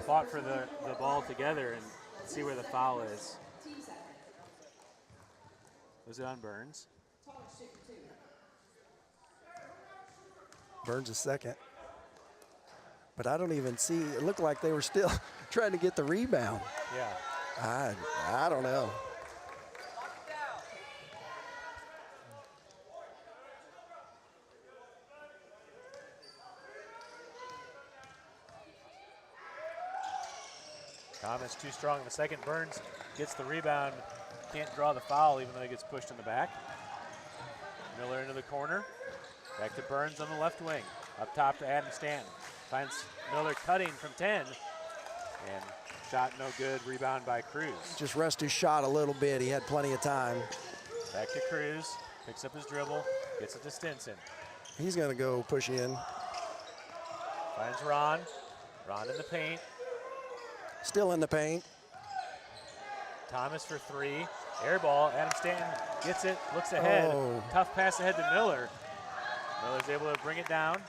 fought for the ball together and see where the foul is. Was it on Burns? Burns a second. But I don't even see, it looked like they were still trying to get the rebound. Yeah. I don't know. Thomas too strong in the second. Burns gets the rebound. Can't draw the foul even though he gets pushed in the back. Miller into the corner. Back to Burns on the left wing. Up top to Adam Stanton. Finds Miller cutting from 10. And shot no good. Rebound by Cruz. Just rushed his shot a little bit. He had plenty of time. Back to Cruz. Picks up his dribble. Gets it to Stinson. He's going to go push in. Finds Ron. Ron in the paint. Still in the paint. Thomas for three. Air ball. Adam Stanton gets it, looks ahead. Oh. Tough pass ahead to Miller. Miller's able to bring it down.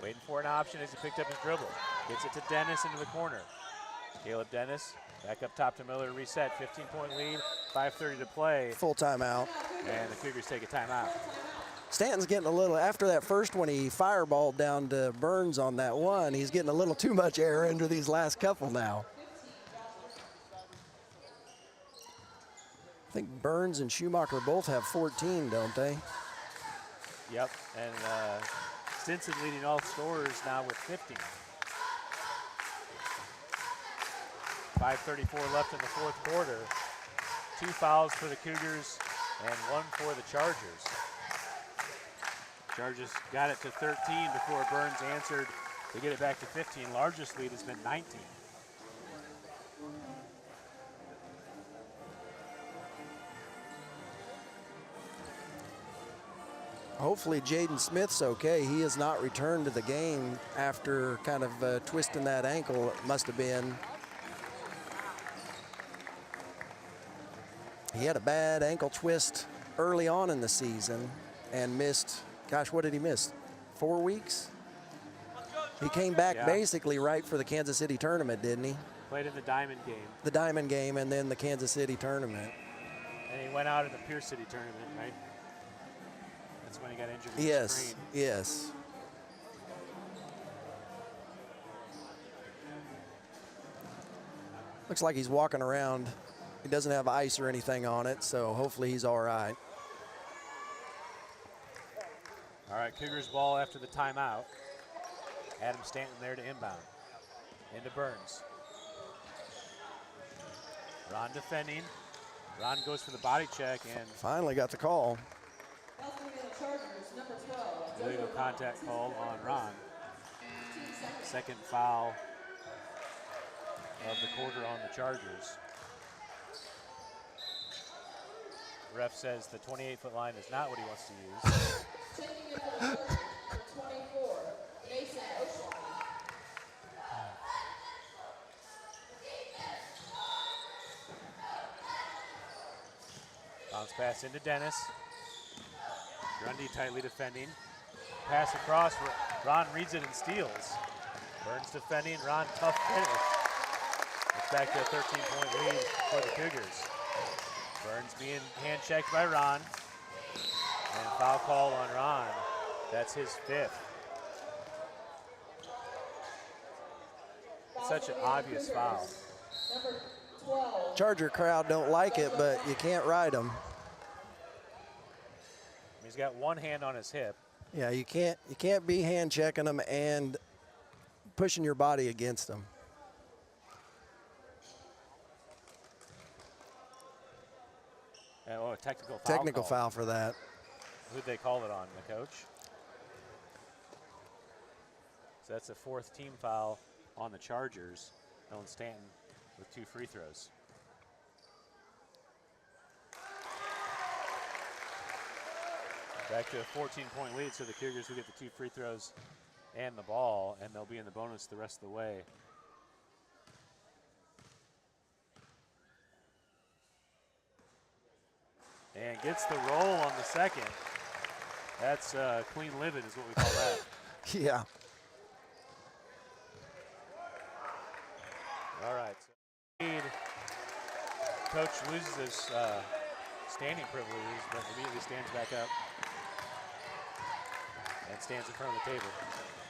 Waiting for an option as he picked up his dribble. Gets it to Dennis into the corner. Caleb Dennis back up top to Miller to reset. 15-point lead, 5:30 to play. Full timeout. And the Cougars take a timeout. Stanton's getting a little, after that first one, he fireballed down to Burns on that one. He's getting a little too much air into these last couple now. I think Burns and Schumacher both have 14, don't they? Yep, and Stinson leading all scorers now with 15. 5:34 left in the fourth quarter. 2 fouls for the Cougars and 1 for the Chargers. Chargers got it to 13 before Burns answered to get it back to 15. Largest lead has been 19. Hopefully Jaden Smith's okay. He has not returned to the game after kind of twisting that ankle, it must have been. He had a bad ankle twist early on in the season and missed, gosh, what did he miss? 4 weeks? He came back basically right for the Kansas City tournament, didn't he? Played in the Diamond game. The Diamond game and then the Kansas City tournament. And he went out in the Pierce City tournament, right? That's when he got injured. Yes, yes. Looks like he's walking around. He doesn't have ice or anything on it, so hopefully he's all right. All right, Cougars ball after the timeout. Adam Stanton there to inbound. Into Burns. Ron defending. Ron goes for the body check and finally got the call. illegal contact call on Ron. Second foul of the quarter on the Chargers. Ref says the 28-foot line is not what he wants to use. Bounce pass into Dennis. Grundy tightly defending. Pass across, Ron reads it and steals. Burns defending, Ron tough finish. It's back to a 13-point lead for the Cougars. Burns being hand-checked by Ron. And foul call on Ron. That's his 5th. Such an obvious foul. Charger crowd don't like it, but you can't ride them. He's got one hand on his hip. Yeah, you can't be hand checking them and pushing your body against them. Oh, a technical foul. Technical foul for that. Who'd they call it on, the coach? So that's a 4th team foul on the Chargers. Nolan Stanton with 2 free throws. Back to a 14-point lead, so the Cougars will get the 2 free throws and the ball, and they'll be in the bonus the rest of the way. And gets the roll on the second. That's clean living is what we call that. Yeah. All right. So coach loses his standing privileges, but immediately stands back up and stands in front of the table.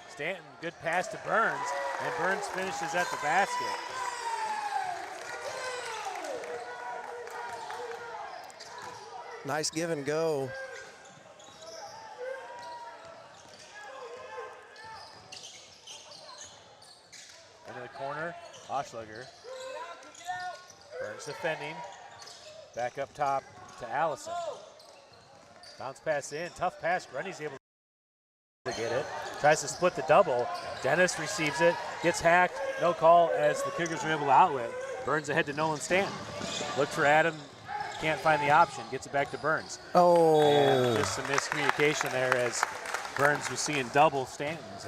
Stanton, good pass to Burns, and Burns finishes at the basket. Nice give and go. Into the corner, Oschlager. Burns defending. Back up top to Allison. Bounce pass in, tough pass. Grundy's able to get it. Tries to split the double. Dennis receives it, gets hacked. No call as the Cougars are able to outlet. Burns ahead to Nolan Stanton. Look for Adam. Can't find the option, gets it back to Burns. Oh. And just some miscommunication there as Burns was seeing double Stantons.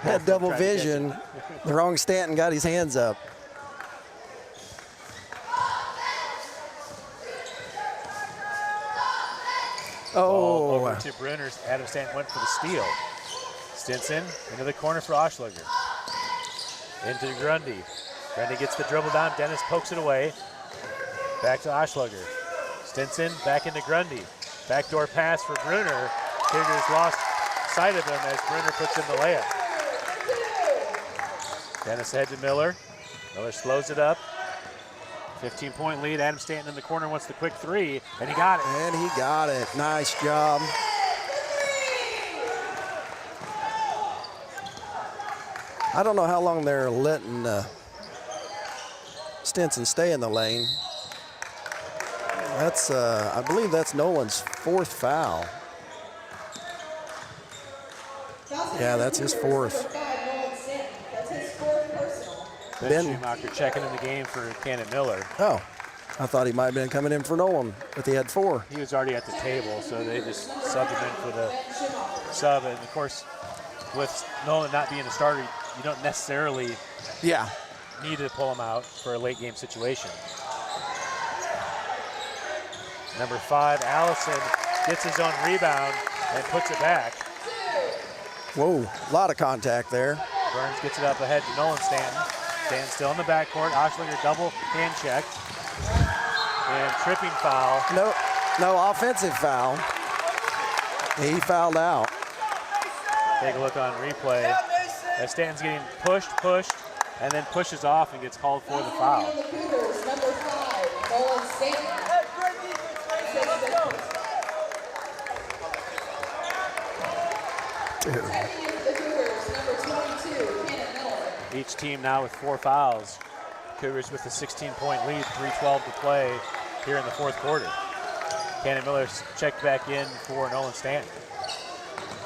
Had double Tried to catch vision. The wrong Stanton got his hands up. Ball Oh, over to Brunner. Adam Stanton went for the steal. Stinson into the corner for Oshliger. Into Grundy. Grundy gets the dribble down. Dennis pokes it away. Back to Oshliger. Stinson back into Grundy. Backdoor pass for Brunner. Cougars lost sight of him as Brunner puts in the layup. Dennis ahead to Miller. Miller slows it up. 15-point lead. Adam Stanton in the corner wants the quick three, and he got it. and he got it. Nice job. I don't know how long they're letting Stinson stay in the lane. That's, I believe that's Nolan's 4th foul. Yeah, that's his 4th. That's his 4th personal. Ben Schumacher checking in the game for Cannon Miller. Oh, I thought he might have been coming in for Nolan, but he had 4. He was already at the table, so they just subbed him in for the sub. And of course, with Nolan not being a starter, you don't necessarily need to pull him out for a late game situation. Number 5, Allison, gets his own rebound and puts it back. Whoa, a lot of contact there. Burns gets it up ahead to Nolan Stanton. Stanton still in the backcourt. Oshliger double hand check. And tripping foul. No offensive foul. He fouled out. Take a look on replay. As Stanton's getting pushed, and then pushes off and gets called for the foul. Number 5, Nolan Stanton. Checking in for the Cougars, number 22, Cannon Miller. Each team now with 4 fouls. Cougars with a 16-point lead, 3:12 to play here in the 4th quarter. Cannon Miller checked back in for Nolan Stanton.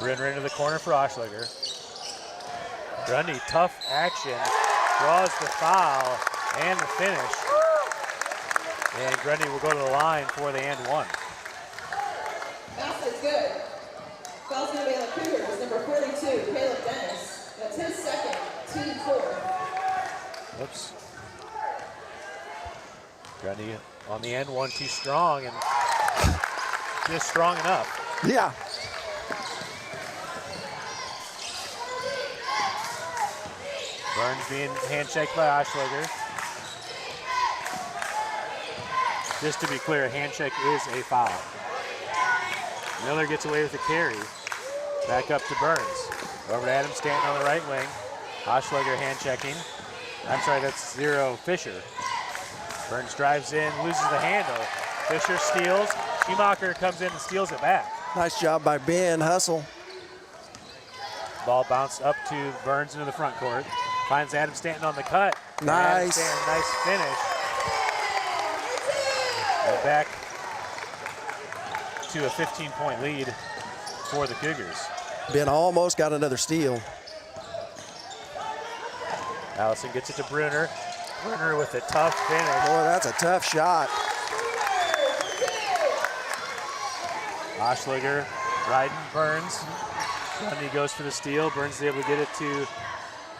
Brunner into the corner for Oshliger. Grundy, tough action, draws the foul and the finish. And Grundy will go to the line for the and one. Basket's good. Foul's going to be on the Cougars, number 42, Caleb Dennis. That's his 2nd, team 4th. Oops. Grundy on the end one, too strong, and just strong enough. Yeah. Burns being hand checked by Oshliger. Just to be clear, a hand check is a foul. Miller gets away with the carry. Back up to Burns. Over to Adam Stanton on the right wing. Oshliger hand checking. I'm sorry, that's 0 Fisher. Burns drives in, loses the handle. Fisher steals. Schumacher comes in and steals it back. Nice job by Ben. Hustle. Ball bounced up to Burns into the front court. Finds Adam Stanton on the cut. Nice. Adam Stanton, nice finish. And back to a 15-point lead for the Cougars. Ben almost got another steal. Allison gets it to Brunner. Brunner with a tough finish. Boy, that's a tough shot. Oshliger riding Burns. Grundy goes for the steal. Burns is able to get it to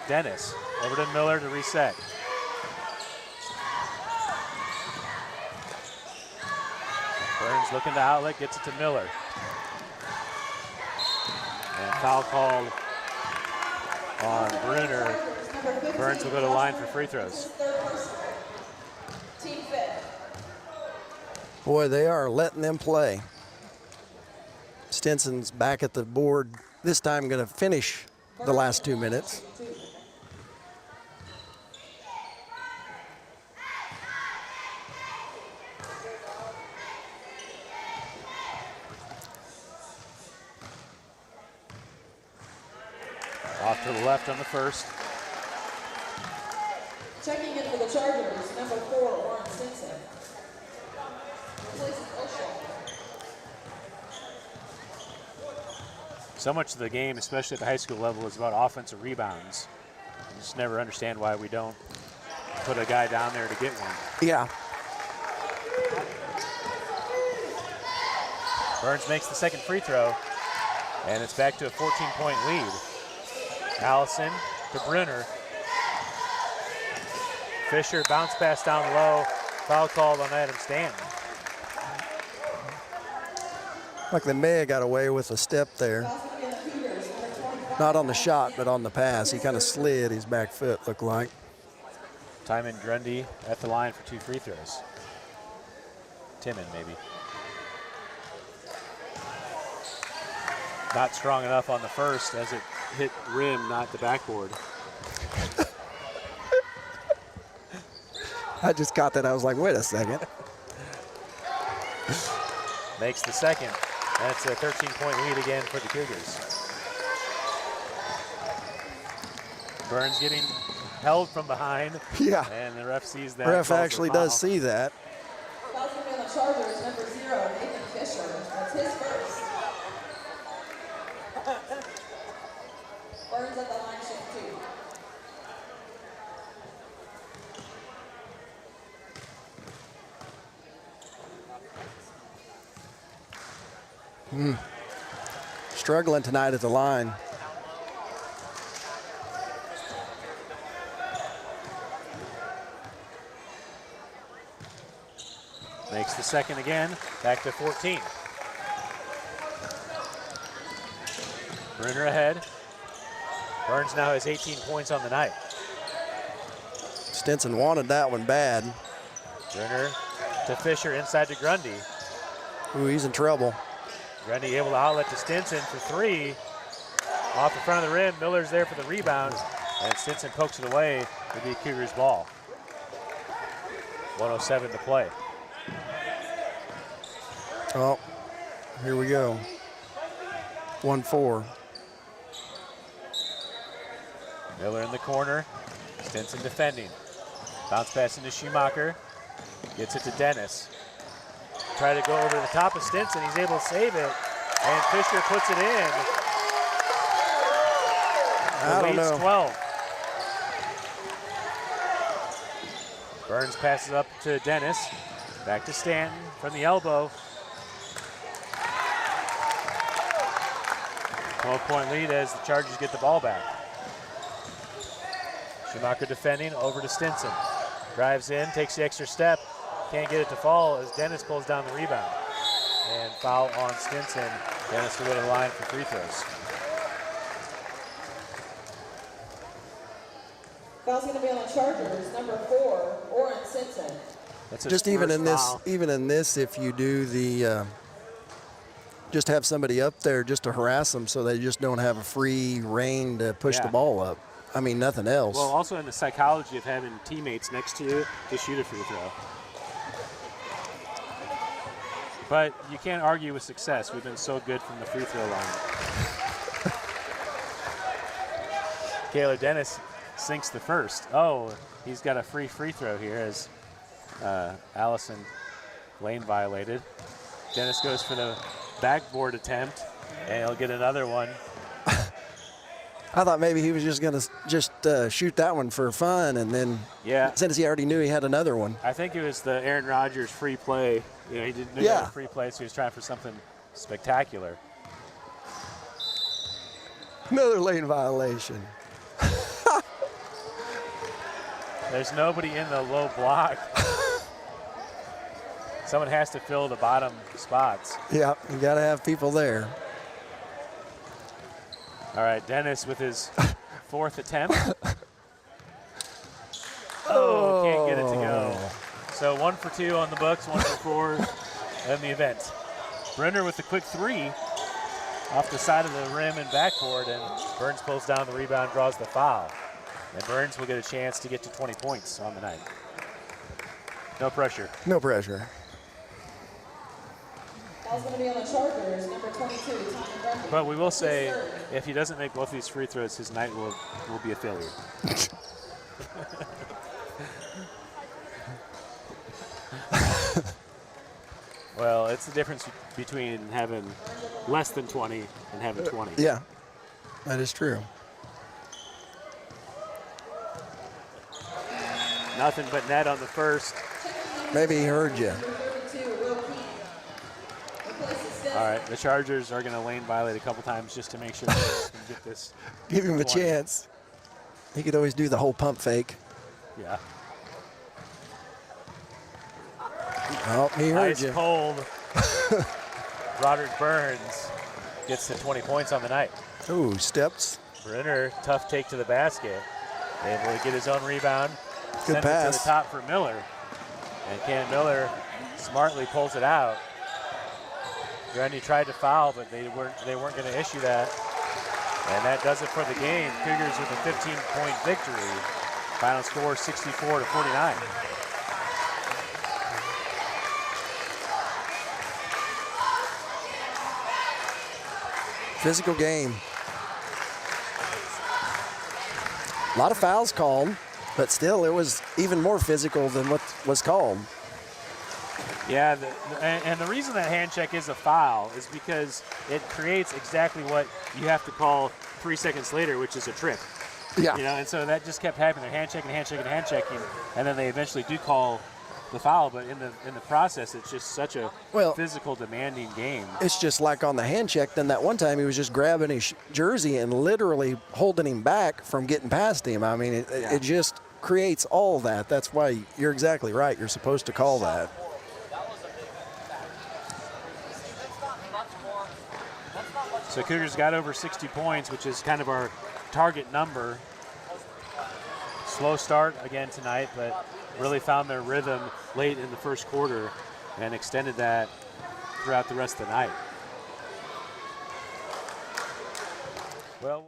Dennis. Over to Miller to reset. Burns looking to outlet, gets it to Miller. And foul called on Brunner. Burns will go to the line for free throws. Team 5th. Boy, they are letting them play. Stinson's back at the board. This time going to finish the last 2 minutes. Off to the left on the first. Checking in for the Chargers, number 4, Warren Stinson. Replaces Oshaw. So much of the game, especially at the high school level, is about offensive rebounds. I just never understand why we don't put a guy down there to get one. Yeah. Burns makes the second free throw, and it's back to a 14-point lead. Allison to Brunner. Fisher bounce pass down low. Foul called on Adam Stanton. Like they may have got away with a step there. Not on the shot, but on the pass. He kind of slid his back foot, looked like. Timon Grundy at the line for 2 free throws. Timon, maybe. Not strong enough on the first as it hit rim, not the backboard. I just caught that. I was like, wait a second. Makes the second. That's a 13-point lead again for the Cougars. Burns getting held from behind. Yeah. And the ref sees that. Ref calls the actually foul. does see that. Foul's going to be on the Chargers, number 0, Nathan Fisher. That's his first. Burns at the line, shift 2. Struggling tonight at the line. Makes the second again, back to 14. Brunner ahead. Burns now has 18 points on the night. Stinson wanted that one bad. Brunner to Fisher inside to Grundy. Ooh, he's in trouble. Grundy able to outlet to Stinson for 3. Off the front of the rim, Miller's there for the rebound, and Stinson pokes it away. It'll be Cougars ball. 1:07 to play. Oh, here we go. 1-4. Miller in the corner. Stinson defending. Bounce pass into Schumacher. Gets it to Dennis. Try to go over the top of Stinson. He's able to save it. And Fisher puts it in. I don't know. 12. Burns passes up to Dennis. Back to Stanton from the elbow. 12-point lead as the Chargers get the ball back. Schumacher defending, over to Stinson. Drives in, takes the extra step. Can't get it to fall as Dennis pulls down the rebound. And foul on Stinson. Dennis will go to the line for free throws. Foul's going to be on the Chargers, number 4, Oren Stinson. That's his Just even first in this, foul. if you do the, just have somebody up there just to harass them so they just don't have a free reign to push the ball up. I mean, nothing else. Well, also in the psychology of having teammates next to you to shoot a free throw. But you can't argue with success. We've been so good from the free throw line. Kaylor Dennis sinks the first. Oh, he's got a free throw here as Allison lane violated. Dennis goes for the backboard attempt, and he'll get another one. I thought maybe he was just going to shoot that one for fun, and then since he already knew he had another one. I think it was the Aaron Rodgers free play. You know, he didn't know a free play, so he was trying for something spectacular. Another lane violation. There's nobody in the low block. Someone has to fill the bottom spots. Yeah, you got to have people there. All right, Dennis with his 4th attempt. Oh, can't get it to go. So 1 for 2 on the books, 1 for 4 in the event. Brunner with the quick 3 off the side of the rim and backboard, and Burns pulls down the rebound, draws the foul. And Burns will get a chance to get to 20 points on the night. No pressure. No pressure. Foul's going to be on the Chargers, number 22, Timon Grundy. But we will say, if he doesn't make both these free throws, his night will be a failure. Well, it's the difference between having less than 20 and having 20. Yeah, that is true. Nothing but net on the first. Maybe he heard you. Number 32, Will Keane. Replaces Stenson. All right, the Chargers are going to lane violate a couple times just to make sure they can get this. Give him a 20. chance. He could always do the whole pump fake. Yeah. Oh, he heard Ice you. cold. Roderick Burns gets to 20 points on the night. Ooh, steps. Brenner, tough take to the basket. Able to get his own rebound. Good Sends it to pass. the top for Miller. And Cannon Miller smartly pulls it out. Grundy tried to foul, but they weren't going to issue that. And that does it for the game. Cougars with a 15-point victory. Final score 64-49. Physical game. A lot of fouls called, but still it was even more physical than what was called. Yeah, and the reason that hand check is a foul is because it creates exactly what you have to call 3 seconds later, which is a trip. Yeah. You know, and so that just kept happening. They're hand checking, and then they eventually do call the foul. But in the process, it's just such a physical, demanding game. It's just like on the hand check. Then that one time he was just grabbing his jersey and literally holding him back from getting past him. I mean, it just creates all that. That's why you're exactly right. You're supposed to call that. So Cougars got over 60 points, which is kind of our target number. Slow start again tonight, but really found their rhythm late in the first quarter and extended that throughout the rest of the night. Well.